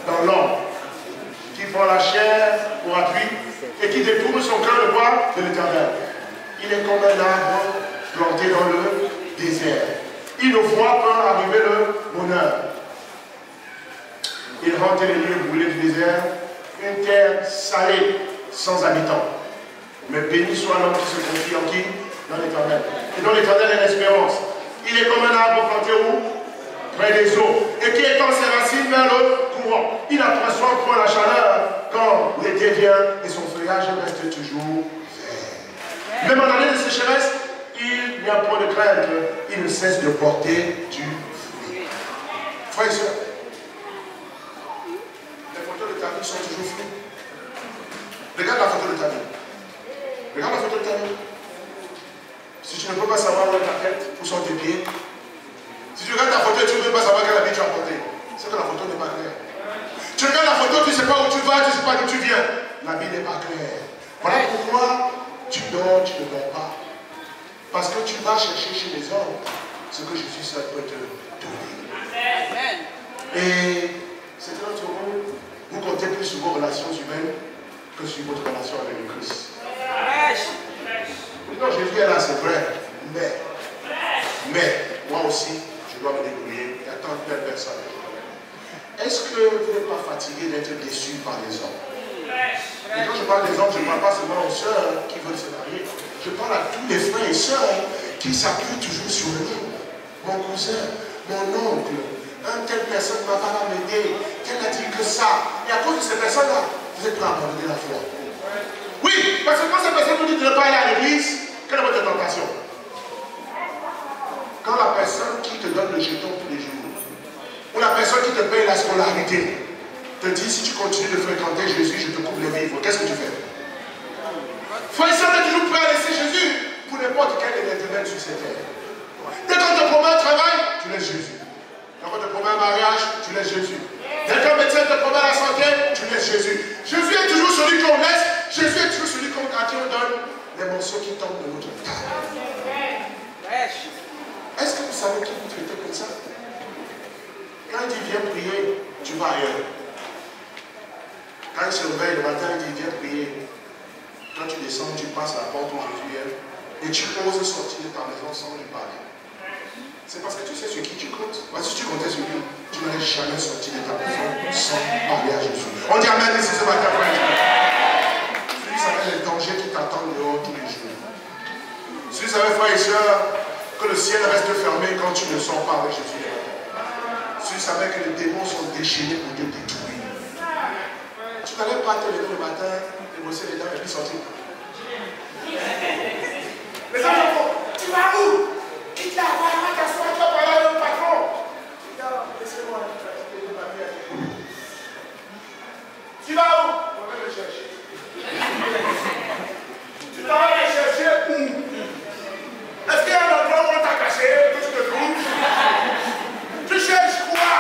Dans l'homme. Qui prend la chair pour appui et qui détourne son cœur de quoi? De l'Éternel. Il est comme un arbre planté dans le désert. Il ne voit pas arriver le bonheur. Il rentre les lieux brûlés du désert, une terre salée, sans habitants. Mais béni soit l'homme qui se confie en qui? Dans l'Éternel. Et dans l'Éternel est l'espérance. Il est comme un arbre planté où? Près des eaux. Et qui étend ses racines vers le courant. Il aperçoit point la chaleur quand l'été vient et son feuillage reste toujours vert. Même en année de sécheresse, il n'y a point de crainte. Il ne cesse de porter du fruit. Frères et sœurs, les photos de ta vie sont toujours floues. Regarde la photo de ta vie. Regarde la photo de ta vie. Si tu ne peux pas savoir où est ta tête, où sont tes pieds, si tu regardes ta photo et tu ne peux pas savoir quelle habit tu as porté, c'est que la photo n'est pas claire. Tu regardes la photo, tu ne sais pas où tu vas, tu ne sais pas d'où tu viens. La vie n'est pas claire. Voilà pourquoi tu dors, tu ne dors pas. Parce que tu vas chercher chez les hommes ce que Jésus seul peut te donner. Et c'est notre rôle. Vous comptez plus sur vos relations humaines que sur votre relation avec le Christ. Non, Jésus est là, c'est vrai. Mais, moi aussi, je dois me débrouiller. Il y a tant de personnes. Est-ce que vous n'êtes pas fatigué d'être déçu par les hommes? Et quand je parle des hommes, je ne parle pas seulement aux sœurs qui veulent se marier. Je parle à tous les frères et sœurs qui s'appuient toujours sur nous. Mon cousin, mon oncle, telle personne ne m'a pas m'aider, qu'elle a dit que ça. Et à cause de ces personnes-là, vous êtes prêts à abandonner la foi. Oui, parce que quand ces personnes vous disent de ne pas aller à l'église, quelle est votre tentation? Quand la personne qui te donne le jeton tous les jours, ou la personne qui te paye la scolarité, te dit si tu continues de fréquenter Jésus, je te coupe les vivres, qu'est-ce que tu fais? Frère et sœur, tu es toujours prêt à laisser Jésus pour n'importe quel événement sur cette terre. Dès qu'on te promet un travail, tu laisses Jésus. Dès qu'on te promet un mariage, tu laisses Jésus. Dès qu'un médecin te promet la santé, tu laisses Jésus. Jésus est toujours celui qu'on laisse. Jésus est toujours celui à qui on donne les morceaux qui tombent de notre table. Est-ce que vous savez qui vous traitez comme ça? Quand il dit viens prier, tu vas ailleurs. Quand il se réveille le matin, il dit viens prier. Quand tu descends, tu passes à la porte où Jésus est. Et tu oses sortir de ta maison sans lui parler. C'est parce que tu sais sur qui tu comptes. Parce que si tu comptais sur lui, tu n'aurais jamais sorti de ta maison sans parler à Jésus. On dit amen ici ce matin, frère. Si vous savez les dangers qui t'attendent dehors tous les jours. Si vous savez, frères et sœurs, le ciel reste fermé quand tu ne sors pas avec Jésus. Si tu savais que les démons sont déchaînés pour te détruire, tu n'allais pas te lever le matin, te bosser les dents et puis sortir. Les enfants, tu vas où? Quitte la voie, va t'asseoir, tu vas parler avec le patron. Laissez-moi, tu vas où? On va me chercher. Tu t'en vas aller chercher où? Est-ce qu'il y a un endroit où on t'a caché, que tu te trouves? Tu cherches quoi?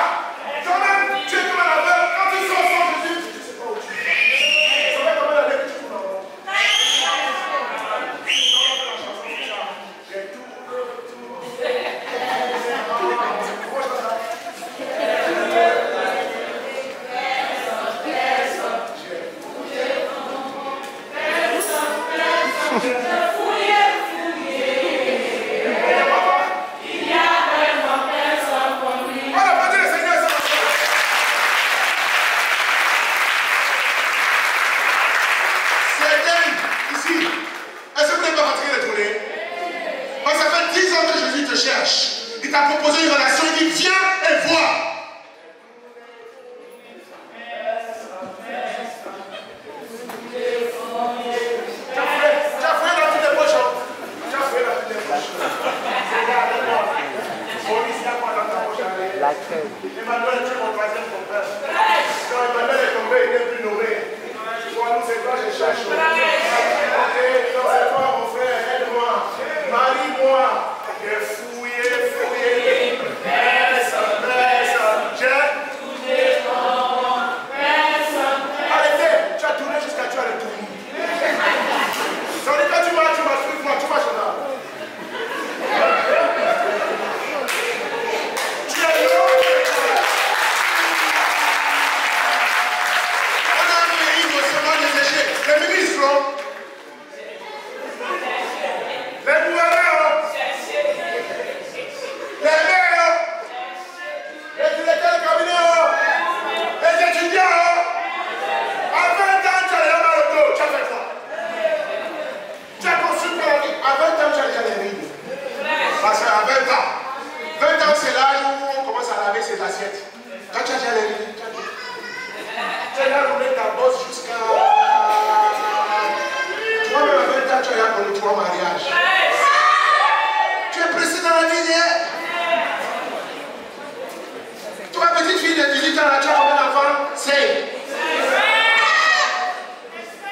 Toi-même, tu es comme un aveugle. Quand tu sors sans Jésus, tu ne sais pas où tu es. Ça fait combien d'années que tu fous là-bas? J'ai tout. Cherche. Il t'a proposé une relation, il dit viens et vois. Tu as fait dans toutes les poches. Tu as fait dans toutes les poches. Regarde-moi. On ici à quoi dans ta poche. Emmanuel, tu es mon troisième compère. Quand Emmanuel est tombé, il n'est plus nommé. Toi, nous, c'est toi, je cherche. Ok, non, c'est toi, mon frère, aide-moi. Marie-moi. J'ai fouillé, personne, j'ai tourné personne. Arrêtez, tu as tourné jusqu'à tu as le tourné. Ça veut dire que tu marches, moi, tu marches là. Tu es là. On a un pays seulement des échecs. Les ministres, les gouverneurs, les maires, les directeurs de cabinet, les étudiants, à 20 ans, tu as déjà mal au dos, tu as fait quoi? Tu as conçu pour la vie, à 20 ans, tu as déjà les rides. Parce qu'à 20 ans, c'est l'âge où on commence à laver ses assiettes. Quand tu as déjà les rides, tu as déjà roulé ta bosse jusqu'à... Toi-même, à 20 ans, tu as déjà connu 3 mariages. Tu es pressé dans la vie hier. Toi, petite fille de 18 ans, là, tu as combien d'enfants? 6.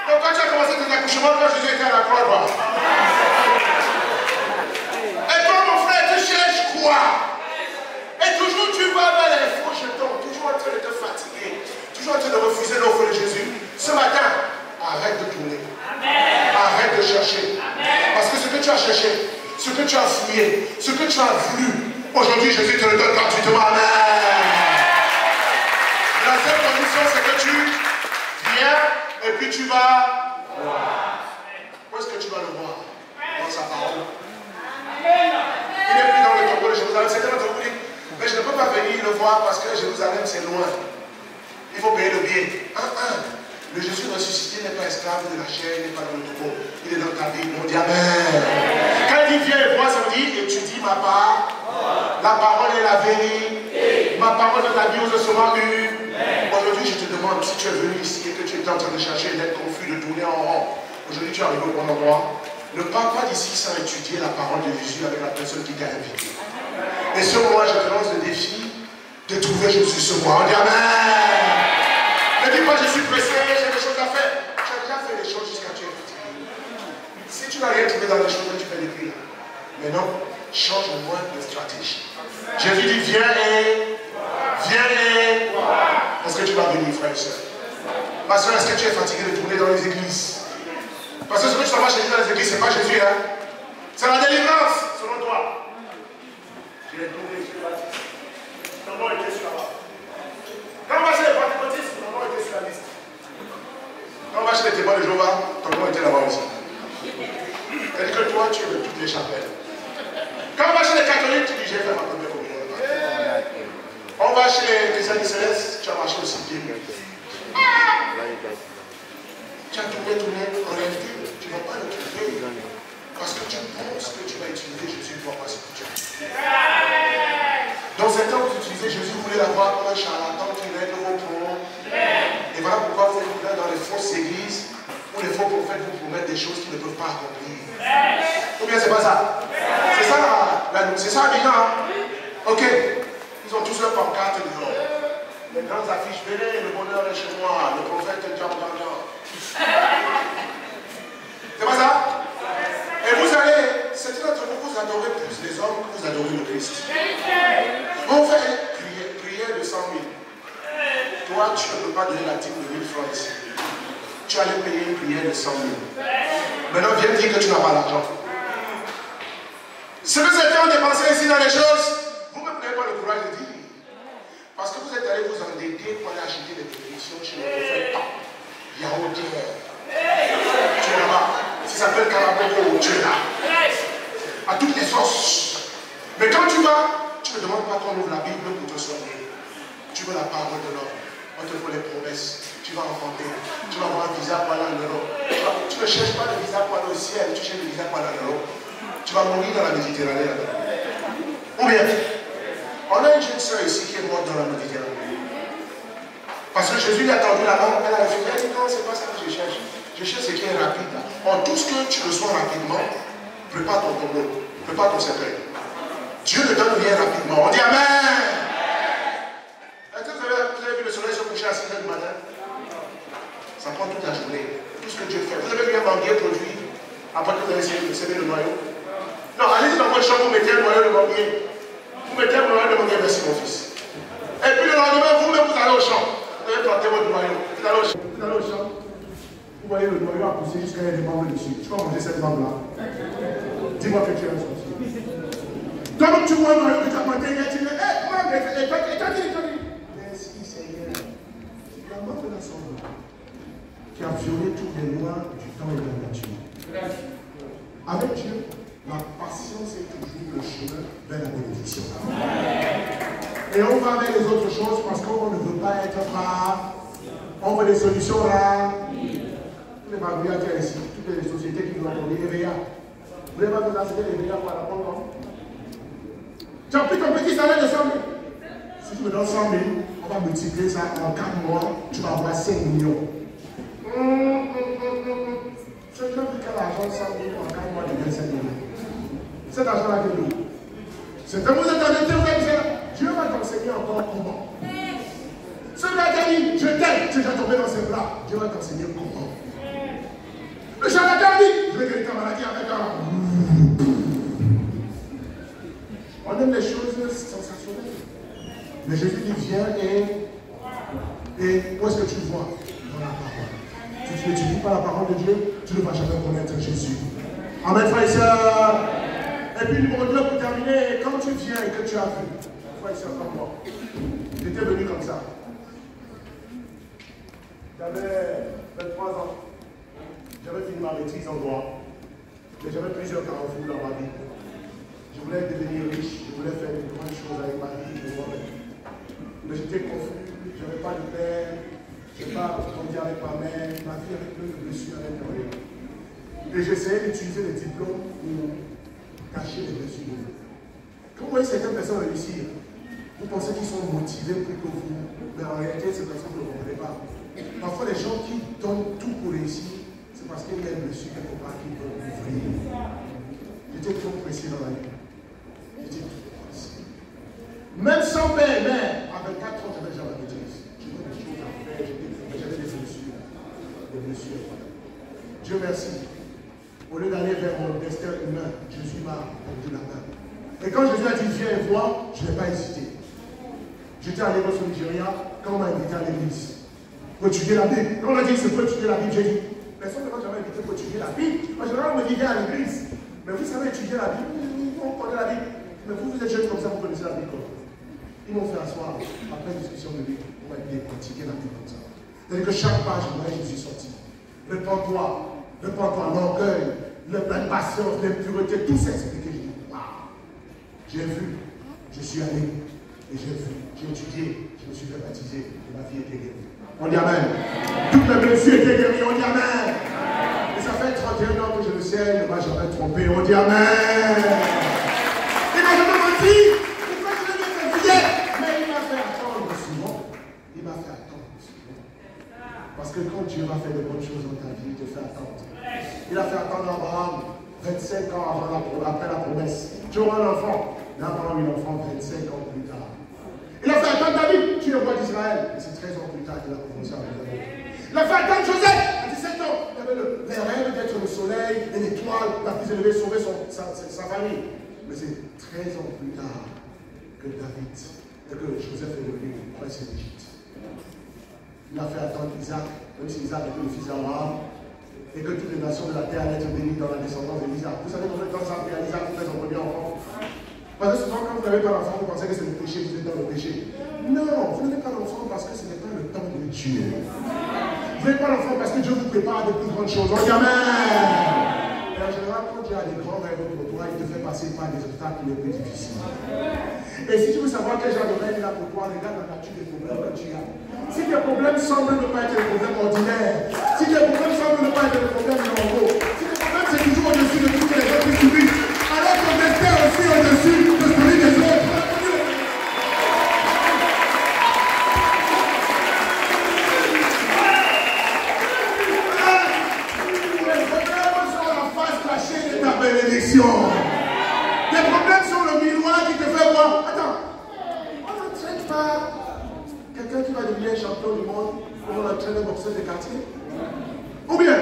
Donc, quand tu as commencé tes accouchements, quand Jésus était à la croix, quoi. Et toi, mon frère, tu cherches quoi? Et toujours, tu vas vers les faux jetons, toujours en train de te fatiguer, toujours en train de refuser l'offre de Jésus. Ce matin, arrête de tourner. Arrête de chercher. Parce que ce que tu as cherché, ce que tu as fouillé, ce que tu as voulu, aujourd'hui Jésus te le donne gratuitement. Amen. La seule condition, c'est que tu viens et puis tu vas voir. Où est-ce que tu vas le voir? Dans sa parole. Il n'est plus dans le tombeau de Jérusalem. C'est notre tombeau. Mais je ne peux pas venir le voir parce que Jérusalem c'est loin. Il faut payer le billet. Le Jésus ressuscité n'est pas esclave de la chair, il n'est pas dans le tombeau. Il est dans ta vie. On dit Amen. Quand il vient et voit, ça veut dire étudie ma part. La parole est la vérité. Ma parole est la vie aux ossements une. Aujourd'hui, je te demande si tu es venu ici et que tu es en train de chercher, d'être confus, de tourner en rond. Aujourd'hui, tu es arrivé au bon endroit. Ne pars pas d'ici sans étudier la parole de Jésus avec la personne qui t'a invité. Et ce mois, je te lance le défi de trouver Jésus ce mois. On dit Amen. Ne dis pas je suis pressé, j'ai des choses à faire. Tu as déjà fait les choses jusqu'à tu es fatigué. Si tu n'as rien trouvé dans les choses, tu fais des prix là. Mais non, change au moins de stratégie. Jésus dit viens et est-ce que tu vas venir, frère et soeur? Parce que est-ce que tu es fatigué de tourner dans les églises? Parce que ce que tu vas chercher dans les églises, ce n'est pas Jésus, hein? C'est la délivrance, selon toi. Tu l'as trouvé, je suis baptiste. Ton nom était sur là-bas. Quand on va chez les pentecôtistes, ton nom était sur la liste. Quand on va chez les témoins de Jéhovah, ton nom était là-bas aussi. C'est-à-dire que toi, tu es de toutes les chapelles. Quand on va chez les catholiques, tu dis j'ai fait ma première communion. On va chez les amis célestes, tu as marché aussi pied. Tu as tourné en réalité, tu ne vas pas le trouver. Parce que tu penses que tu vas utiliser Jésus pour passer pour Dieu. Dans un temps où vous utilisez Jésus, vous voulez l'avoir comme un charlatan qui règle vos problèmes. Et voilà pourquoi vous êtes là dans les fausses églises où les faux prophètes vous promettent des choses qu'ils ne peuvent pas accomplir. Ou bien c'est pas ça? C'est ça c'est ça Abidjan, hein? Ok. Ils ont tous leur pancarte dehors. Les grandes affiches, venez, le bonheur est chez moi, le prophète Jean. C'est pas ça? Et vous allez, certains d'entre vous, vous adorez plus les hommes que vous adorez le Christ. Vous faites prière de 100 000. Toi, tu ne peux pas donner la dîme de 1000 francs ici. Tu allais payer une prière de 100 000. Maintenant, viens dire que tu n'as pas l'argent. Ce que certains ont dépensé ici dans les choses, vous ne me prenez pas le courage de dire. Parce que vous êtes allés vous endetter pour aller acheter des bénédictions chez le prophète. Yaoudé. Tu es là-bas. Ça s'appelle Karabobo, tu es là. À toutes les sauces. Mais quand tu vas, tu ne demandes pas qu'on ouvre la Bible pour te soigner. Tu veux la parole de l'homme. On te fait les promesses. Tu vas enfanter. Tu vas avoir un visa pour aller en Europe. Tu ne cherches pas le visa pour aller au ciel. Tu cherches le visa pour aller en Europe. Tu vas mourir dans la Méditerranée là-bas. Ou bien, on a une jeune soeur ici qui est morte dans la Méditerranée. Parce que Jésus lui a tendu la main. Elle a refusé. Elle a dit non, c'est pas ça que je cherche. Je cherche ce qui est rapide. En tout ce que tu reçois rapidement, prépare ton tonneau, prépare ton cercueil. Dieu te donne rien rapidement. On dit Amen. Est-ce que vous avez vu le soleil se coucher à 6 h du matin? Ça prend toute la journée. Tout ce que Dieu fait. Vous avez vu un manguier produit après que vous avez sémé le noyau? Non, allez-y dans votre chambre, vous mettez un noyau de manguier. Vous mettez un noyau de manguier, merci mon fils. Et puis le lendemain, vous-même, vous allez au champ. Vous allez planter votre noyau. Vous allez au champ. Vous allez au champ. Vous voyez le noyau a poussé jusqu'à des membres dessus. Tu vas manger cette membre-là. Dis-moi que tu es un sorcier. Donc tu vois un noyau que tu as planté, tu dis, hé, maman, et t'as dit. Merci Seigneur. La membre de l'assemblée qui a violé toutes les lois du temps et de la nature. Avec Dieu, la patience est toujours le chemin vers la bénédiction. Et on va avec les autres choses parce qu'on ne veut pas être rare. On veut des solutions rares. Les magouillards qui sont ici, toutes les sociétés qui nous ont donné EVA. Vous voulez pas nous lancer les EVA pour la prendre? Tu as pris ton petit salaire de 100 000. Si tu me donnes 100 000, on va multiplier ça en 4 mois, tu vas avoir 5 millions. C'est déjà plus quel argent 100 000 en 4 mois de 25 millions. Cet argent-là que nous. C'est que vous êtes en été, vous êtes dit, Dieu va t'enseigner encore comment. Celui-là qui a dit, je t'aime, tu es déjà tombé dans ses bras. Dieu va t'enseigner comment. Le charlatan dit, je vais guérir ta maladie avec un. On aime les choses sensationnelles. Mais Jésus dit, viens et où est-ce que tu vois? Dans la parole. Si tu n'étudies pas la parole de Dieu, tu ne vas jamais connaître Jésus. Amen, frères et sœurs. Et puis, mon Dieu, pour terminer, quand tu viens et que tu as vu, frères et sœurs comme moi, j'étais venu comme ça. J'avais 23 ans. J'avais fini ma maîtrise en droit. Mais j'avais plusieurs carrefours dans ma vie. Je voulais devenir riche, je voulais faire de grandes choses avec ma vie, de moi-même. Mais j'étais confus, je n'avais pas de père, je n'ai pas grandi avec ma mère, ma vie avait plein de blessures à l'intérieur. Et j'essayais d'utiliser les diplômes pour cacher les blessures. Quand vous voyez certaines personnes réussir, vous pensez qu'ils sont motivés plus que vous, mais en réalité, ces personnes ne le comprenez pas. Parfois, les gens qui donnent tout pour réussir, c'est parce qu'il y a une blessure quelque part qui peut ouvrir. J'étais trop précis dans la vie. J'étais trop précis. Même sans père et mère, à 24 ans, j'avais déjà la maîtrise. J'avais des choses à faire, j'avais des blessures. Des blessures. Dieu merci. Au lieu d'aller vers mon destin humain, Jésus m'a tendu la main. Et quand Jésus a dit viens et vois, je n'ai pas hésité. J'étais à Lagos au Nigeria, quand on m'a invité à l'église. Pour étudier la Bible. Quand on a dit c'est pour étudier la Bible, j'ai dit personne ne m'a jamais invité pour étudier la Bible. En général, on me dit viens à l'église. Mais vous savez étudier la Bible, on connaît la Bible. Mais vous êtes jeunes comme ça, vous connaissez la Bible comme ça. Ils m'ont fait asseoir, après une discussion de Bible, on m'a dit pratiquer la Bible comme ça. C'est-à-dire que chaque page, moi, je suis sorti. Répands-toi, l'orgueil, l'impatience, l'impureté, tout ça expliqué. Je dis, waouh, j'ai vu, je suis allé, et j'ai vu, j'ai étudié, je me suis fait baptiser, et ma vie était guérie. On dit Amen. Toutes mes blessures étaient guéries, on dit Amen. Et ça fait 31 ans que je le sais, ne m'a jamais trompé. trompé. On dit Amen. Il m'a jamais menti. Pourquoi je l'ai fait prier? Mais il m'a fait attendre souvent. Il m'a fait attendre souvent. Parce que quand Dieu va faire de bonnes choses dans ta vie, il te fait attendre. Il a fait attendre Abraham 25 ans après la promesse. Tu auras un enfant. Là, Abraham a eu un enfant 25 ans plus tard. Il a fait attendre David, tu es le roi d'Israël. Et c'est 13 ans plus tard qu'il a commencé à regarder. Il a fait attendre Joseph à 17 ans. Il avait le rêve d'être le soleil et l'étoile, la plus élevée, sauver sa famille. Mais c'est 13 ans plus tard que David, et que Joseph est devenu prince d'Égypte. Il a fait attendre Isaac, même si Isaac était le fils d'Abraham, et que toutes les nations de la terre allaient être bénies dans la descendance d'Isaac. Vous savez combien de temps ça a pris à Isaac pour faire son premier enfant? Parce que souvent, quand vous n'avez pas d'enfant, vous pensez que c'est le péché, vous êtes dans le péché. Non, vous n'avez pas d'enfant parce que ce n'est pas le temps de Dieu. Vous n'avez pas d'enfant parce que Dieu vous prépare de plus grandes choses. On dit Amen. Et en général, quand Dieu a des grands rêves pour toi, il te fait passer par des obstacles les plus difficiles. Et si tu veux savoir quel genre de rêve il a pour toi, regarde la nature des problèmes que tu as. Si tes problèmes semblent ne pas être des problèmes ordinaires, si tes problèmes semblent ne pas être des problèmes normaux, si tes problèmes c'est toujours au-dessus de tout que les autres subissent, alors ton destin est aussi au-dessus de celui des autres. Les problèmes sont la face cachée de ta bénédiction. Les problèmes sont le miroir qui te fait voir. Attends, on ne traite pas quelqu'un qui va devenir champion du monde ou on entraîne un boxeur de quartier. Ou bien,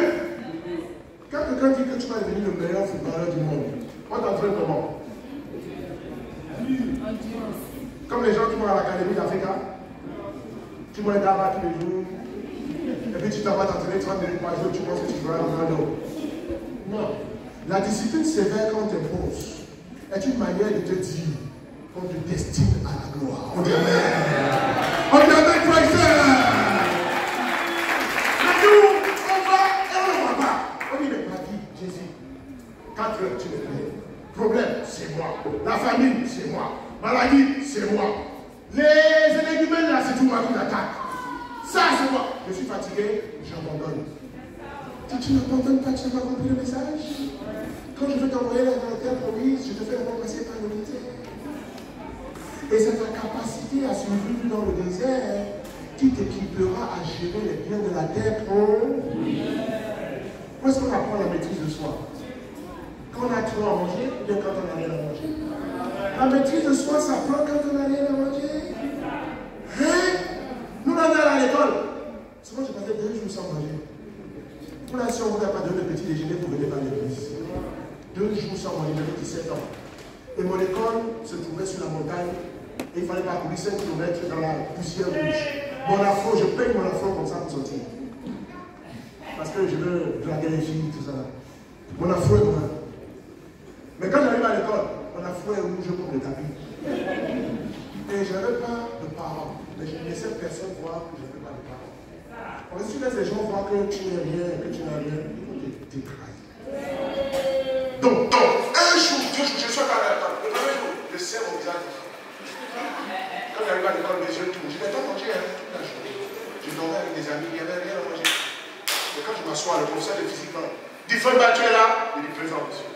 quand quelqu'un dit que tu vas devenir le meilleur footballeur du monde, on t'entraîne comment? Comme les gens qui vont à l'académie d'Africa, tu vois un gars tous les jours, et puis tu t'en vas t'entraîner 30 minutes par jour, tu penses que tu feras un Ronaldo. Non. La discipline sévère qu'on t'impose est une manière de te dire qu'on te destine à la gloire. On dit Amen. On dit Amen, Christ. Nous, on va et on ne va pas. On dit, mais ma vie, Jésus, 4 heures, tu me plais. Problème, c'est moi. La famille, c'est moi. Maladie, c'est moi. Les énergumènes là, c'est tout moi qui l'attaque. Ça, c'est moi. Je suis fatigué, j'abandonne. Si tu n'abandonnes pas, tu n'as pas compris le message. Quand je veux t'envoyer la terre promise, je te fais remplacer par l'unité. Et c'est ta capacité à survivre dans le désert qui t'équipera à gérer les biens de la terre promise. Où est-ce qu'on apprend la maîtrise de soi? Quand on a trop à manger ou bien quand on n'a rien à manger? La maîtrise de soi s'apprend quand on n'a rien à manger. Hein? Nous, on est à l'école. Souvent, je passais 2 jours sans manger. Pour la si on ne vous a pas donné le petit déjeuner pour venir à l'église. 2 jours sans manger, j'avais 17 ans. Et mon école se trouvait sur la montagne. Et il fallait parcourir 5 km dans la poussière rouge. Mon afro, je paye mon afro comme ça pour sortir. Parce que je veux draguer les filles, tout ça. Mon afro est noir. Mais quand j'arrive à l'école, mon afro est rouge comme le tapis. Et je n'avais pas de parents. Mais je ne laissais personne voir que je n'avais pas de parents. Parce que si tu laisses les gens voir que tu n'es rien et que tu n'as rien, ils vont te détrailler. Donc, un jour, 2 jours, je suis à l'école. Le premier jour, je serre mon visage. Quand j'arrive à l'école, mes yeux tournent. Je n'ai pas mangé toute la journée. Je dormais avec des amis, il n'y avait rien à manger. Et quand je m'assois, le professeur de physique, dit Feuille, tu es là? Il dit présent, monsieur.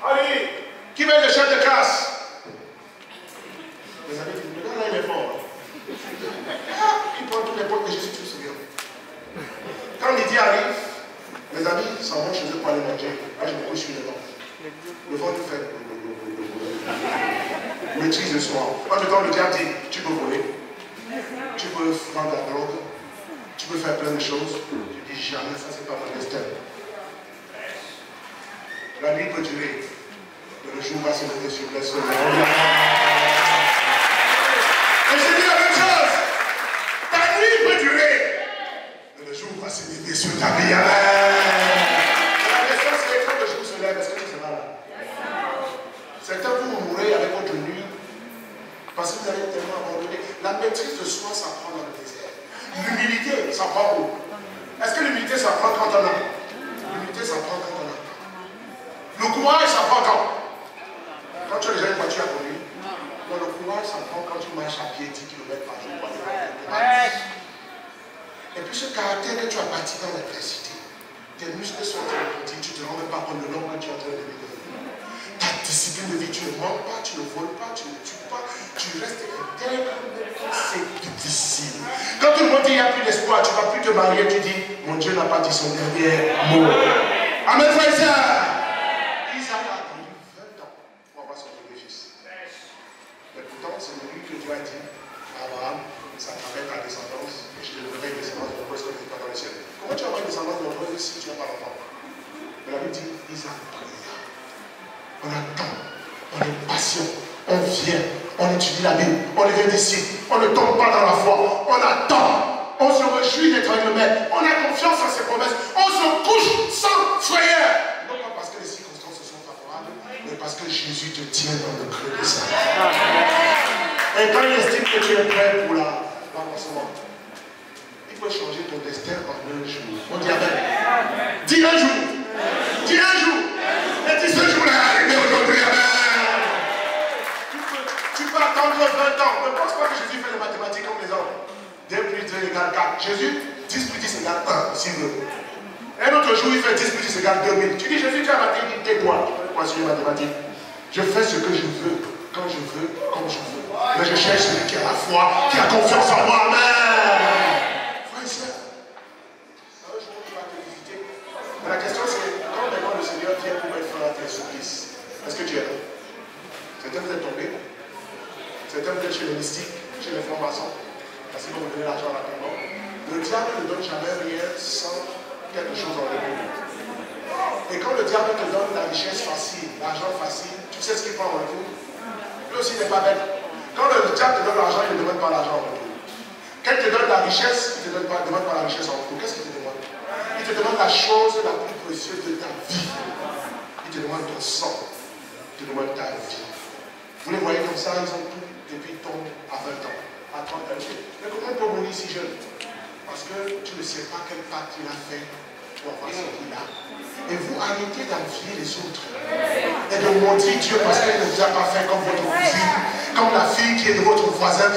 Allez, qui va être le chef de classe? Les amis disent, là, il est fort. Il prend tous les potes et je suis tout souviens. Quand midi arrive, mes amis s'en vont chez eux pour aller manger. Là, je me couche sur les dents. Le vent nous fait. Maîtrise de soi. En même temps, le diable dit, tu peux voler, tu peux prendre la drogue, tu peux faire plein de choses. Je dis jamais, ça c'est pas mon destin. La nuit peut durer, mais le jour va se lever sur le soleil. Et je dis la même chose. Ta nuit peut durer, mais le jour va se lever sur ta vie. La question c'est quand le jour se lève, est-ce que tu seras là? Certains vous mourrez avec votre nuit parce que vous avez tellement abandonné. La maîtrise de soi s'apprend dans le désert. L'humilité s'apprend où? Est-ce que l'humilité s'apprend quand on a? L'humilité s'apprend quand on a. Le courage s'apprend quand tu as déjà une voiture à conduire. Non, le courage s'apprend quand tu marches à pied 10 km par jour. Et puis ce caractère que tu as bâti dans l'adversité, tes muscles sont en train de grandir, tu ne te rends même pas compte de l'homme que tu es en train de devenir. Ta discipline de vie, tu ne mens pas, tu ne voles pas, tu ne tues pas, tu restes intègre, c'est difficile. Quand tout le monde dit il n'y a plus d'espoir, tu ne vas plus te marier, tu dis mon Dieu n'a pas dit son dernier mot. Amen, frère et sœur. Isaac a attendu 20 ans pour avoir son premier fils. Mais pourtant, c'est lui que Dieu a dit à Abraham, ça t'amène ta descendance, et je te donnerai une descendance nombreuse comme tu n'es pas dans le ciel. Comment tu vas avoir une descendance nombreuse si tu n'as pas d'enfant? Mais la Bible dit Isaac pria. On attend, on est patient, on vient, on étudie la Bible, on devient disciple, on ne tombe pas dans la foi, on attend, on se réjouit d'être avec le Maître, on a confiance en ses promesses, on se couche sans frayeur. Non pas parce que les circonstances sont favorables, mais parce que Jésus te tient dans le creux de sa main. Et quand il estime que tu es prêt pour l'avancement, il peut changer ton destin en un jour. On dit Amen. Dis un jour. Dis un jour. Et dis ce jour-là, arrivé aujourd'hui. Amen. Tu peux attendre 20 ans. Ne pense pas que Jésus fait les mathématiques comme les hommes. 2 plus 2 égale 4. Jésus, 10 plus 10 égale 1, s'il veut. Un autre jour, il fait 10 plus 10 égale 2000. Tu dis, Jésus, tu as maté, il dit, tais-toi. Je peux pas sur les mathématiques. Je fais ce que je veux, quand je veux, comme je veux. Mais je cherche celui qui a la foi, qui a confiance en moi. Amen. Frère et sœur, un jour, tu vas te visiter. Mais la question, c'est quand maintenant le Seigneur vient pour mettre fin à tes supplices, est-ce que tu es là? Certains vous êtes tombés. Certains vous êtes chez les mystiques, chez les francs-maçons. Parce qu'ils vont vous donner l'argent rapidement. Le diable ne donne jamais rien sans quelque chose en retour. Et quand le diable te donne la richesse facile, l'argent facile, tu sais ce qu'il prend en retour? Lui aussi n'est pas bête. Quand le diable te donne l'argent, il ne demande pas l'argent en retour. Quand il te donne la richesse, il ne te demande pas la richesse en retour. Qu'est-ce qu'il te demande? Il te demande la chose la plus précieuse de ta vie. Il te demande ton sang. Il te demande ta vie. Vous les voyez comme ça, ils ont tout depuis ton à 20 ans, à 30 ans. Mais comment on peut mourir si jeune? Parce que tu ne sais pas quel pacte il a fait pour avoir ce qu'il a. Et vous arrêtez d'envier les autres et de maudire Dieu parce qu'il ne vous a pas fait comme votre cousine, comme la fille qui est de votre voisin.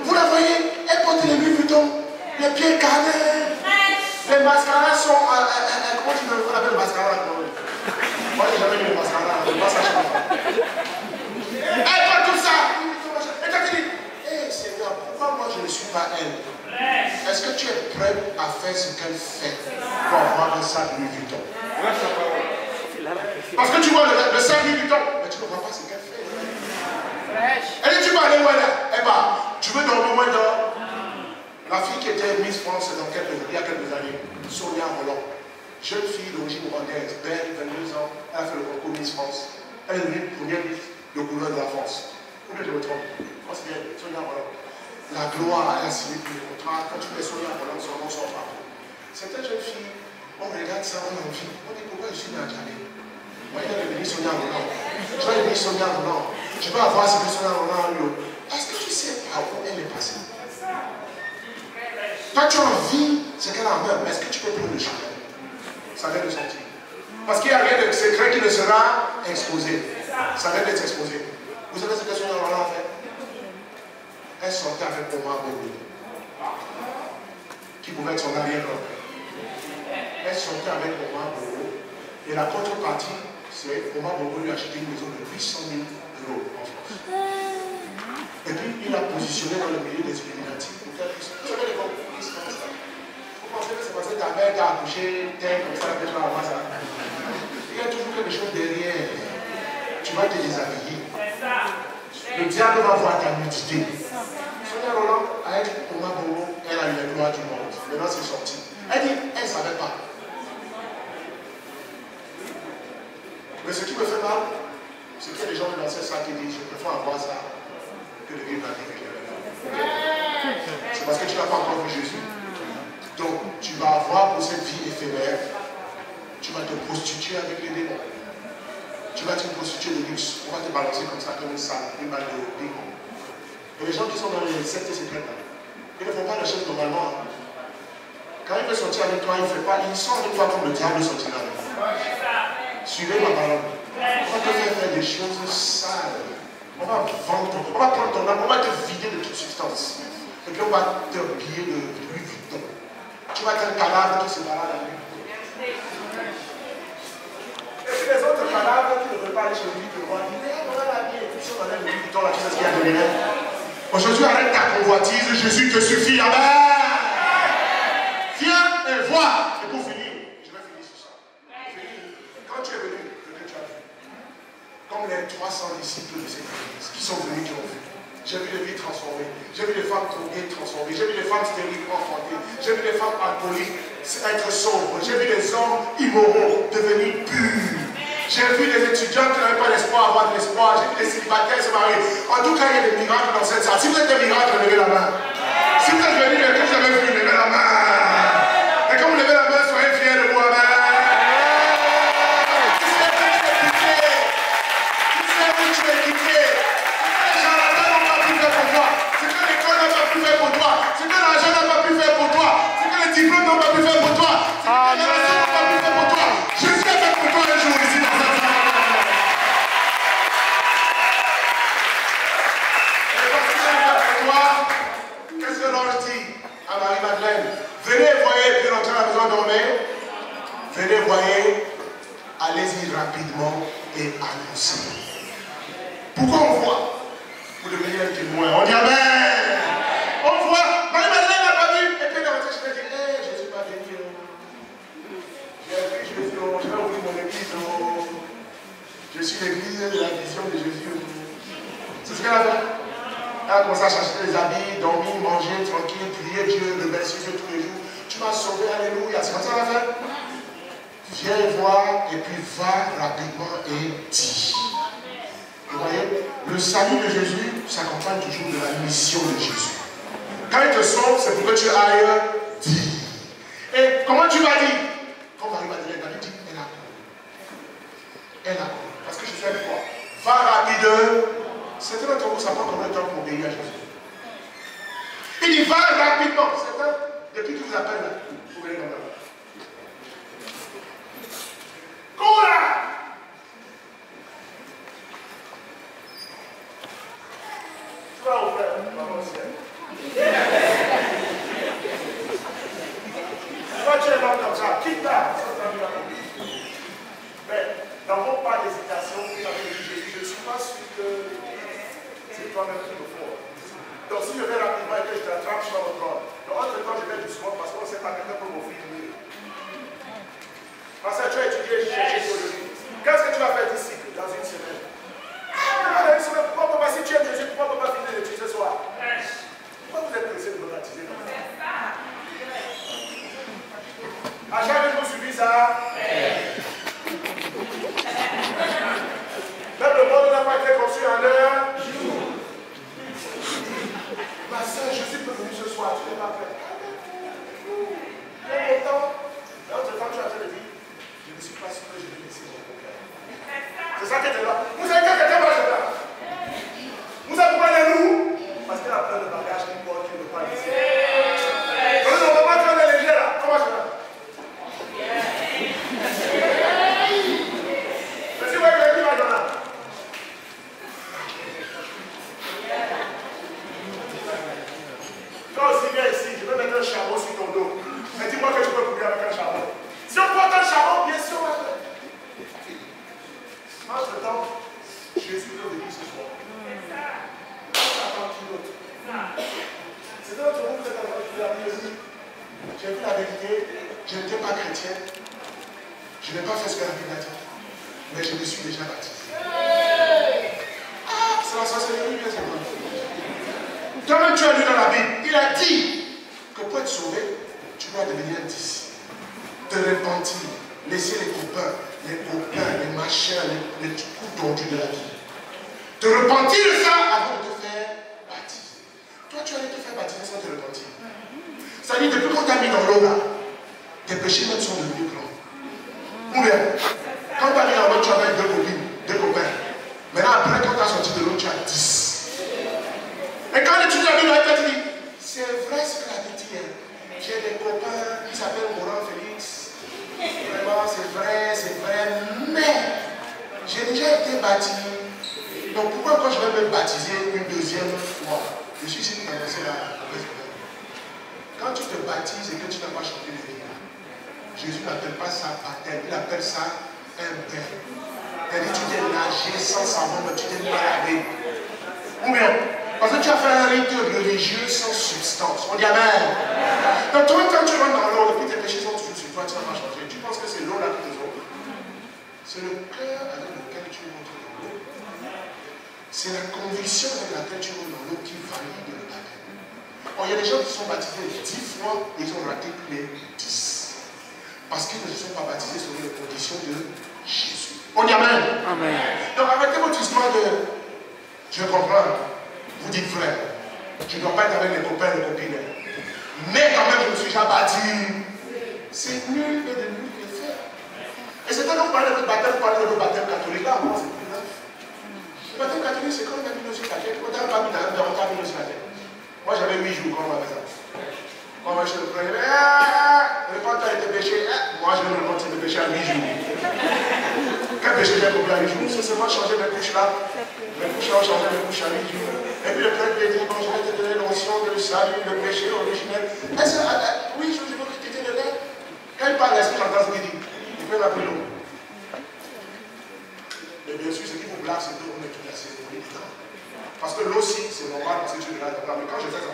Vous la voyez, elle porte les Louis Vuitton, les pieds carrés, les mascaras sont. Comment tu veux appeler le mascara? Moi, j'ai jamais vu le mascara, le massage. Elle porte tout ça. Et toi, tu dis, hé Seigneur, pourquoi moi je ne suis pas elle? Est-ce que tu es prêt à faire ce qu'elle fait pour avoir un sac Louis Vuitton? Parce que tu vois le sac Louis Vuitton, mais tu ne vois pas ce qu'elle fait. Elle dit, tu vas aller où elle est? Eh bien, tu veux dormir où elle dort? La fille qui était Miss France il y a quelques années, Sonia Roland, jeune fille d'origine rwandaise, belle, 22 ans, elle a fait le concours Miss France. Elle est devenue première Miss de couleur de la France. Où que je me trompe? Je pense que c'est Sonia Roland. La gloire, elle a signé tous les contrats. Quand tu fais Sonia Roland, son nom sort partout. Cette jeune fille, on regarde ça, on a envie. On dit pourquoi je suis dans Djamé? Moi, il a devenu Sonia Roland. Tu vas devenir Sonia Roland. Tu vas avoir ce que Sonia Roland a eu. Est-ce que tu sais par où elle est passée? Toi, tu as envie, c'est qu'elle a en main, mais est-ce que tu peux prendre le chemin? Ça vient de sortir. Parce qu'il n'y a rien de secret qui ne sera exposé. Ça vient d'être exposé. Vous savez ce que Sonia Roland a fait? Elle sortait avec Omar Bobo, qui pouvait être son arrière-grand-père. Elle sortait avec Omar Bobo, et la contrepartie, c'est Omar Bobo lui a acheté une maison de 800 000 € en France. Et puis, il l'a positionné dans le milieu des Illuminati pour faire plus. Vous savez les complices comme ça? Vous pensez que c'est parce que ta mère t'a accouché, tel, comme ça, la personne avant ça? Il y a toujours quelque chose derrière. Tu vas te déshabiller. Le diable va voir ta nudité. Sonia Roland, avec Omar Bobo, elle a eu la gloire du monde. Maintenant, c'est sorti. Elle dit, elle ne savait pas. Mais ce qui me fait mal, c'est qu'il y a des gens dans ce sac qui disent, je préfère avoir ça que de vivre la vie avec les. C'est parce que tu n'as pas encore vu Jésus. Donc, tu vas avoir pour cette vie éphémère, tu vas te prostituer avec les démons. Tu vas être une prostituée de luxe. On va te balancer comme ça, comme une salle, une balle de rugby. Et les gens qui sont dans les sectes secrètes, ils ne font pas les choses normalement. Quand il veut sortir avec toi, il ne fait pas. Il sort avec toi comme le diable sortira avec toi. Suivez ma parole. On va te faire des choses sales. On va vendre, on va prendre ton âme, on va te vider de toute substance. Et puis on va te habiller de Louis Vuitton. Tu vas être un cadavre qui se balade à Louis Vuitton. malade qui ne veut pas aller chez lui, qui le roi dit, mais on a la vie, et puis si on enlève le bouton là, tu sais ce qu'il y a de l'élève. Aujourd'hui, arrête ta convoitise, Jésus te suffit, amen. Viens et vois. Et pour finir, je vais finir sur ça. Quand tu es venu, que tu as vu, comme les 300 disciples de cette église qui sont venus, qui ont vu. J'ai vu les vies transformées, j'ai vu les femmes droguées transformées, j'ai vu les femmes stériles enfantées, j'ai vu les femmes alcooliques être sombres, j'ai vu les hommes immoraux devenir purs. J'ai vu les étudiants qui n'avaient pas l'espoir avoir de l'espoir, j'ai vu les célibataires se marier. En tout cas, il y a des miracles dans cette salle. Si vous êtes des miracles, levez la main. Si vous êtes venus, que vous avez vu, levez la main. Et quand vous levez la main, soyez fiers de vous, amen. Tu sais où tu es quitté. Tu sais où tu es quitté. Ce que l'école n'a pas pu faire pour toi, ce que l'argent n'a pas pu faire pour toi, ce que les diplômes n'ont pas pu faire pour toi, ce que les relations n'ont pas pu faire pour toi, je suis fait pour toi un jour ici dans cette salle. Et parce que je suis fait pour toi, qu'est-ce que l'on dit à Marie-Madeleine? Venez, voyez, puis rentrer à la maison dormir. Venez, voyez, allez-y rapidement et annoncez. Pourquoi on voit? Pour devenir un témoin. On dit amen. On voit, Marie-Madeleine n'a pas vu. Et puis elle est rentrée, je lui ai dit, hé, je ne suis pas venu. J'ai vu Jésus, je vais ouvrir mon église. Je suis l'église de la vision de Jésus. C'est ce qu'elle a fait. Elle a commencé à chercher les habits, dormir, manger, tranquille, prier Dieu, remercier Dieu tous les jours. Tu m'as sauvé, alléluia. C'est comme ça qu'elle a fait. Viens voir et puis va rapidement et dis. Vous voyez, le salut de Jésus s'accompagne toujours de la mission de Jésus. Quand il te sauve, c'est pour que tu ailles dire. Et comment tu vas dire? Comme Marie-Madeleine a dit, elle a couru. Elle a couru. Parce que je fais quoi? Va rapide. Certains d'entre vous, ça prend combien de temps pour obéir à Jésus? Il dit, va rapidement. Certains, depuis qu'il vous appelle là, vous venez comme ça. Cours là! Toi, au frère, maman ciel. Toi, tu es là comme ça, quitte là. Mais dans mon pas d'hésitation, vous avez dit Jésus, je ne suis pas sûr que c'est toi-même qui me faut. Donc, si je vais rapidement et que je t'attrape, je vais encore. Donc, entre temps, je vais doucement parce qu'on ne sait pas quelqu'un peut m'offrir. Parce que tu as étudié, j'ai cherché théologie. Qu'est-ce que tu vas faire d'ici dans une semaine? Pourquoi pas, si tu aimes Jésus, pourquoi pas finir l'étude ce soir? Pourquoi vous êtes pressé de me baptiser? À chaque jour, suivi ça. Même le monde n'a pas été conçu en un jour. Ma soeur, Jésus peut venir ce soir, tu n'es pas prêt. Et pourtant, entre-temps, tu as te dit, je ne suis pas sûr que je vais laisser mon père. C'est ça qui était là. Vous savez quand quelqu'un va là? Vous accompagnez nous? Parce qu'elle a plein de bagages qui portent, qui ne veut pas laisser. Donc, on ne va pas faire les légers là. Comment je fais? Mais si vous voyez qui va là? Toi aussi, viens ici. Je vais mettre un charbon sur ton dos. Mais dis-moi que tu peux courir avec un charbon. Si on porte un charbon, bien sûr, on va faire. Entre-temps, Jésus peut venir ce soir. C'est notre groupe qui est en train de dire, j'ai vu la vérité, je n'étais pas chrétien, je n'ai pas fait ce que la Bible a dit, mais je me suis déjà baptisé. Ah, c'est la sorcellerie, bien sûr. Toi-même, tu as lu dans la Bible, il a dit que pour être sauvé, tu dois devenir un disciple, te repentir, laisser les copains, les machins, les coups tordus de la vie. Te repentir de ça avant de te faire baptiser. Toi, tu allais te faire baptiser sans te repentir. Ça dit, depuis qu'on t'a mis dans l'eau là, tes péchés même sont devenus grands. Ou bien, quand tu as mis dans l'eau, tu avais deux copines, deux copains. Maintenant, après, quand tu as sorti de l'eau, tu as 10. Et quand tu as mis dans l'eau, tu dis, c'est vrai ce que la Bible dit. J'ai des copains qui s'appellent Moran Félix. Vraiment, c'est vrai, mais j'ai déjà été baptisé. Donc pourquoi quand je vais me baptiser une deuxième fois? Je suis ici pour annoncer la mauvaise nouvelle. Quand tu te baptises et que tu n'as pas chanté les rites, Jésus n'appelle pas ça baptême, il appelle ça un bain. C'est-à-dire tu t'es nagé sans savoir, mais tu t'es baladé. Ou bien, parce que tu as fait un rite religieux sans substance. On dit amen. Donc toi, quand tu rentres dans l'eau, et puis tes péchés sont toujours sur toi, tu n'as pas changé. Tu penses que c'est l'eau là qui te sauve. C'est le cœur avec lequel tu rentres dans l'eau. C'est la conviction avec laquelle tu rentres dans l'eau qui valide le baptême. Or, il y a des gens qui sont baptisés 10 fois, ils ont raté les 10. Parce qu'ils ne se sont pas baptisés selon les conditions de Jésus. On dit amen. Amen. Donc arrêtez votre histoire de je comprends. Vous dites frère, je ne dois pas être avec les copains et les copines. Mais quand même, je me suis déjà baptisé. C'est nul et de nul de faire. Et c'est quand on parle de votre baptême, on parle de votre baptême catholique. Là, moi, c'est plus neuf. Le baptême catholique, c'est quand on a mis nos yeux la tête. On n'a pas mis dans un verre, on a mis nos yeux la tête. Moi, j'avais 8 jours quand on m'avait ça. Quand on m'a chez le premier, le quand tu as été péché, moi, je vais me remonter de péché à 8 jours. Quel péché j'ai compris à 8 jours? C'est seulement changer mes couches là. Mes couches là, on changeait mes couches à 8 jours. Et puis le prêtre lui a dit, bon, je vais te donner l'onction de salut, le péché originel. Est-ce que, oui, je veux que tu étais le lait. Quand il parle, est-ce que j'entends ce qu'il dit? Il peut l'appeler l'eau. Mais bien sûr, ce qui vous blague, c'est de remettre toute la cérémonie dedans. Parce que l'eau aussi, c'est normal parce que tu es là dedans. Mais quand je fais ça,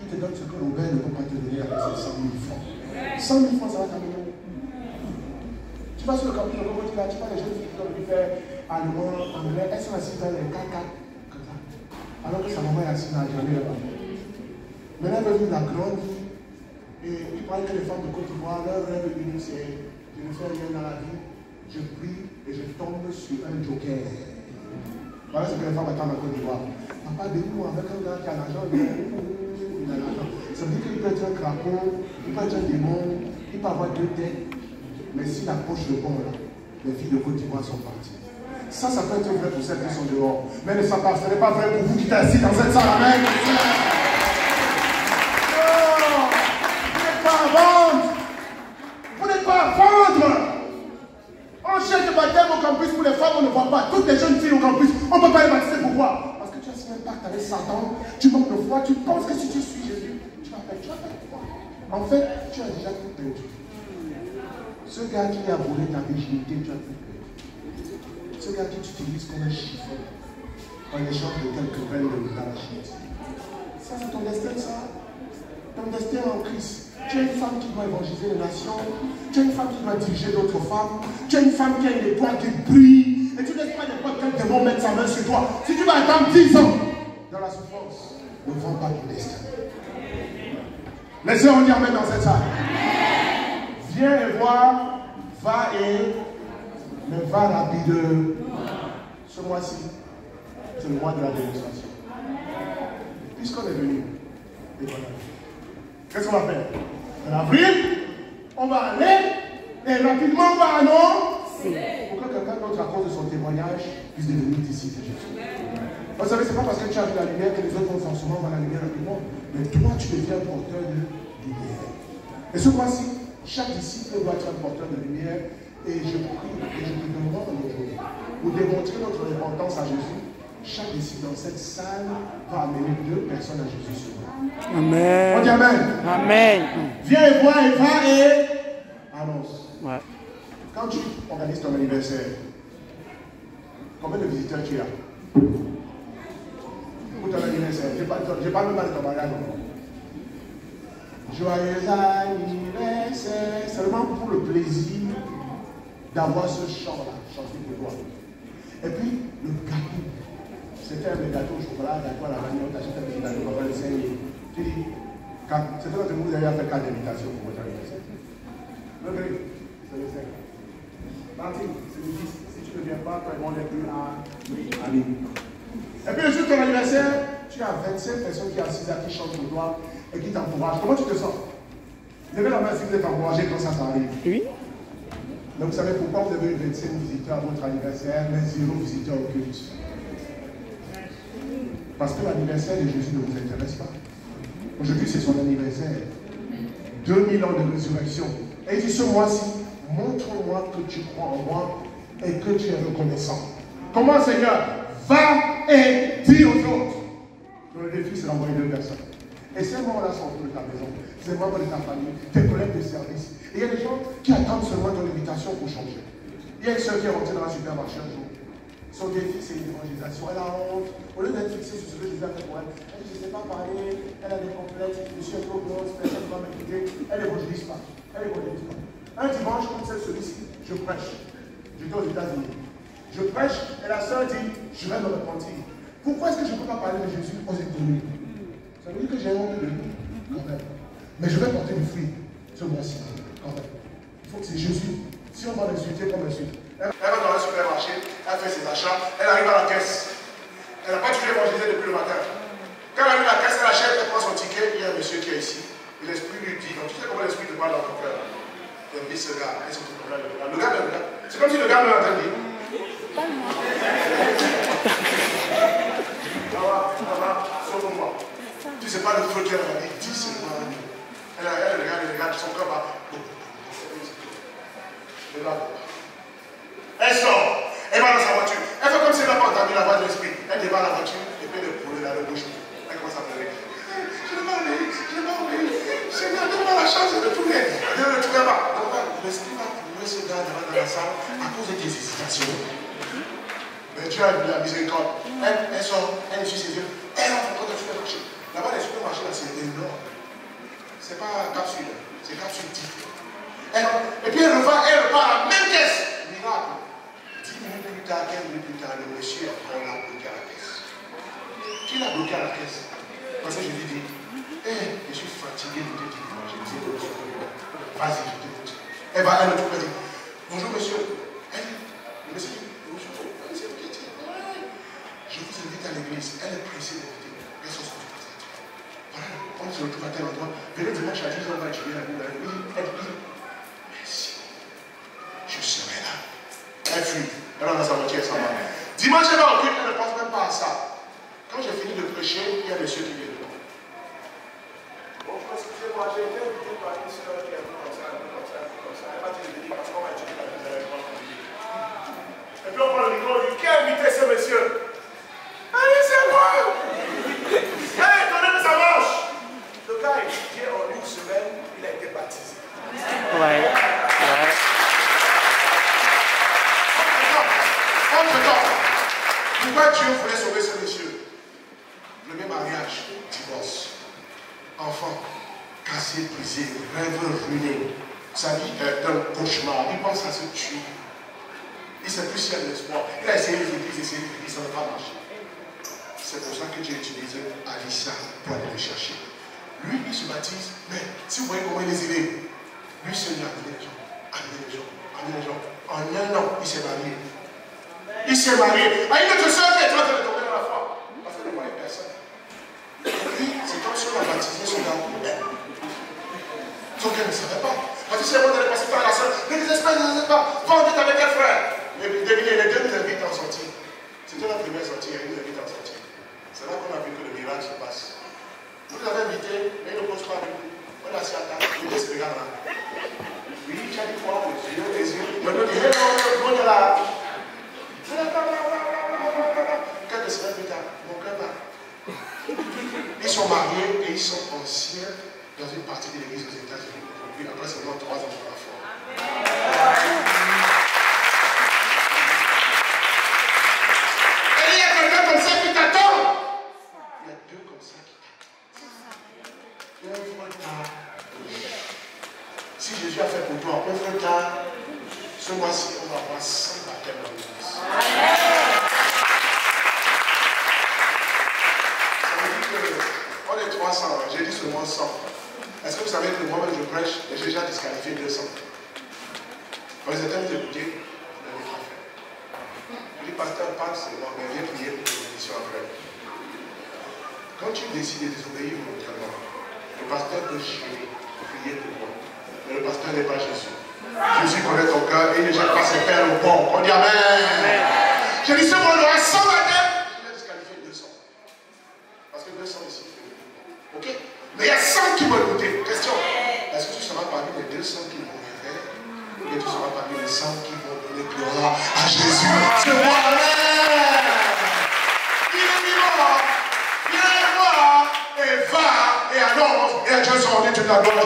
il te donne ce que l'Aubert ne peut pas te donner avec ses 100 000 francs. 100 000 francs, ça va t'amener. Tu vas sur le campus, tu vois les jeunes filles qui doivent lui faire allemand, anglais, elles sont assises dans les caca, comme ça. Alors que sa maman est assise dans la journée là-bas. Maintenant, elle veut vivre la grande vie. Et il paraît que les femmes de Côte d'Ivoire, leur rêve est venu, c'est je ne fais rien dans la vie, je prie et je tombe sur un joker. Voilà ce que les femmes attendent en Côte d'Ivoire. Papa, bénis-moi avec un gars qui a l'argent, il a l'argent. Ça veut dire qu'il peut être un crapaud, il peut être un démon, il peut avoir deux têtes. Mais s'il approche le bon là, les filles de Côte d'Ivoire sont parties. Ça peut être vrai pour celles qui sont dehors. Mais ce n'est pas vrai pour vous qui êtes assis dans cette salle. Amen. Vous n'êtes pas à vendre. On cherche le baptême au campus pour les femmes, on ne voit pas. Toutes les jeunes filles au campus, on ne peut pas les baptiser. Pourquoi? Parce que tu as signé un pacte avec Satan, tu manques de foi, tu penses que si tu suis Jésus, tu vas faire quoi? En fait, tu as déjà tout perdu. Ce gars qui a volé ta virginité, tu as tout perdu. Ce gars qui t'utilise comme un chiffon en échange de quelques graines de d'arachide. Ça, c'est ton destin, ça. Ton destin en Christ. Tu as une femme qui doit évangéliser les nations. Tu as une femme qui doit diriger d'autres femmes. Tu as une femme qui a une étoile qui brille. Et tu ne laisses pas n'importe quel démon mettre sa main sur toi. Si tu vas attendre 10 ans dans la souffrance, ne vends pas ton destin. Laissez-on dire amen dans cette salle. Viens et vois, va mais va rapide. Ce mois-ci, c'est le mois de la démonstration. Puisqu'on est venu, et voilà. Qu'est-ce qu'on va faire? En avril, on va aller et rapidement on va annoncer pour que quelqu'un d'autre, à cause de son témoignage, puisse devenir disciple de Jésus. Vous savez, ce n'est pas parce que tu as vu la lumière que les autres vont forcément voir la lumière rapidement. Mais toi, tu deviens porteur de lumière. Et ce mois-ci, chaque disciple doit être un porteur de lumière. Et je prie et je te demande aujourd'hui, pour démontrer notre repentance à Jésus, chaque disciple dans cette salle va amener 2 personnes à Jésus sur nous. Amen. On dit amen. Amen. Viens et vois et va et annonce. Ouais. Quand tu organises ton anniversaire, combien de visiteurs tu as pour ton anniversaire? Je parle même pas de ton mariage. Joyeux anniversaire, seulement pour le plaisir d'avoir ce chant-là, chanté pour toi. Et puis, le gâteau. C'était un gâteau au chocolat, gâteau à la vanille, on t'achète un petit gâteau, on va le saigner. Tu dis, c'était quand vous avez fait 4 invitations pour votre anniversaire. Le gris, c'est le 5. Martin, c'est le 10. Si tu ne viens pas, toi, ils vont les plus à aller. Et puis, le jour de ton anniversaire, tu as 25 personnes qui assisent à qui chantent pour toi et qui t'encouragent. Comment tu te sens? Levez la main si vous êtes encouragé quand ça arrive. Oui. Mais vous savez pourquoi vous avez eu 25 visiteurs à votre anniversaire, mais 0 visiteurs au culte? Parce que l'anniversaire de Jésus ne vous intéresse pas. Aujourd'hui, c'est son anniversaire. 2000 ans de résurrection. Et il dit ce mois-ci, montre-moi que tu crois en moi et que tu es reconnaissant. Comment, Seigneur? Va et dis aux autres. Donc, le défi, c'est d'envoyer 2 personnes. Et ces moments-là sont autour de ta maison. C'est membres de ta famille, tes collègues de service. Et il y a des gens qui attendent seulement ton invitation pour changer. Il y a une soeur qui est rentrée dans un supermarché un jour. Son défi, c'est une évangélisation. Elle a honte. Au lieu d'être fixée sur ce que Jésus a fait pour elle, elle dit, je ne sais pas parler, elle a des complexes, je suis un peu grosse, personne ne va m'écouter. Elle n'évangélise pas. Elle n'évangélise pas. Un dimanche, comme c'est celui-ci, je prêche. J'étais aux États-Unis. Je prêche et la soeur dit, je vais me repentir. Pourquoi est-ce que je ne peux pas parler de Jésus aux États-Unis? Ça veut dire que j'ai honte de lui, quand même. Mais je vais porter du fruit ce mois-ci, quand même. Il faut que c'est Jésus. Si on va l'insulter, comme l'insulte. Elle va dans un supermarché, elle fait ses achats, elle arrive à la caisse. Elle n'a pas toujours évangélisé depuis le matin. Quand elle arrive à la caisse, elle achète, elle prend son ticket, il y a un monsieur qui est ici. Et l'esprit lui dit, donc tu sais comment l'esprit te parle dans ton cœur. Il dit ce gars, est-ce que tu comprends le gars, c'est comme si le gars me l'entendait dit. Sauve-moi. Tu ne sais pas le feu qu'elle a dit, dis c'est moi. Elle regarde, son cœur va. Elle sort, elle va dans sa voiture. Elle fait comme si elle n'a pas entendu la voix de l'esprit. Elle débarque la voiture et puis elle brûle dans le bouche. Elle commence à pleurer. Je n'ai pas obéi. Seigneur, donne-moi la chance de tout faire. Ne le trouve pas. L'esprit va brûler ce gars dans la salle à cause de tes hésitations. Mais Dieu a eu la miséricorde. Elle sort, elle essuie ses yeux. Elle entre quand tu fais marcher. Là-bas, les supermarchés, c'est énorme. C'est pas capsule, c'est capsule type. Et puis elle repart à la même caisse. Miracle. 10 minutes plus tard, 15 minutes plus tard, le monsieur on l'a bloqué à la caisse. Qui l'a bloqué à la caisse? Parce que je lui dis, je suis fatigué de te dire. Je dis, vas-y, je t'écoute. Elle va, elle me dit, bonjour monsieur. Elle dit, le monsieur dit, bonjour, c'est le chrétien. Je vous invite à l'église. Elle est pressée d'inviter. Elle se retrouve à cette heure. Voilà, on se retrouve à tel endroit. Venez dimanche à 10h, on va étudier la Bible. Elle dit, merci. Je serai là. Elle fuit. Elle en a sa moitié, elle s'en va. Dimanche, elle va au culte, elle ne pense même pas à ça. Quand j'ai fini de prêcher, il y a monsieur qui vient de moi. Bon, excusez-moi, j'ai été invité par une soeur qui est un peu comme ça, un peu comme ça, un peu comme ça. Elle m'a dit de venir parce qu'on va étudier la Bible avec moi. Et puis on prend le micro, on dit, qui a invité ce monsieur? Allez, c'est moi! Hey, donnez-nous sa manche! Le gars a étudié en une semaine, il a été baptisé. Ouais. Entre-temps, pourquoi Dieu voulait sauver ce monsieur? Le même mariage, divorce, enfant, cassé, brisé, rêve ruiné. Sa vie est un cauchemar. Il pense à se tuer. Il ne sait plus s'il y a de l'espoir. Il a essayé les églises, ça n'a pas marché. C'est pour ça que j'ai utilisé Alissa pour aller le chercher. Lui, il se baptise, mais si vous voyez comment il est aidé, lui seul, il a amené les gens, amené les gens, amené les gens. En un an, il s'est marié. Il s'est marié à une autre soeur qui est en train de tomber dans la foi. Parce qu'elle ne voyait personne. Et puis, c'est comme si on a baptisé son gars. Donc elle ne savait pas. Parce que c'est bon d'aller passer par la soeur. Ne désespère pas. Va en tête avec un frère. Et puis, devinez, les deux nous invitent à en sortir. C'était la première sortie, elle nous invite à en sortir. C'est là qu'on a vu que le miracle se passe. Vous nous avez invité, mais il ne pose pas avec vous. On a assis à table, il se regarde là. Oui, tu as dit quoi? Les yeux. Maintenant, il dit, on est là. Quelques semaines plus tard, mon cœur bat. Ils sont mariés et ils sont anciens dans une partie de l'église aux États-Unis. Puis après seulement 3 ans pour la foi. Et il y a quelqu'un comme ça qui t'attend. Il y a deux comme ça qui t'attendent. Ouvre ta bouche. Si Jésus a fait pour toi, ouvre ta. Ce mois-ci, on va avoir 100 baptêmes dans l'église. On est 300, j'ai dit seulement 100. Est-ce que vous savez que moi-même je prêche et j'ai déjà disqualifié 200? Quand ils étaient écoutés, je n'avais pas fait. Je dis, pasteur, pas c'est bon, mais viens prier pour l'émission après. Quand tu décides de désobéir volontairement, le pasteur peut chier, prier pour moi. Mais le pasteur n'est pas Jésus. Jésus connaît ton cœur et il ne jette pas ses pères au pont. On dit Amen. J'ai dit, ce monde aura 100 baptêmes. Je l'ai disqualifié 200. Parce que 200 ici. Ok? Mais il y a 100 qui vont écouter. Question. Est-ce que tu seras parmi les 200 qui vont rêver? Ou bien tu seras parmi les 100 qui vont donner gloire à Jésus? C'est moi. Amen. Il est vivant. Viens voir et va et annonce. Et Dieu sera rendu toute la gloire.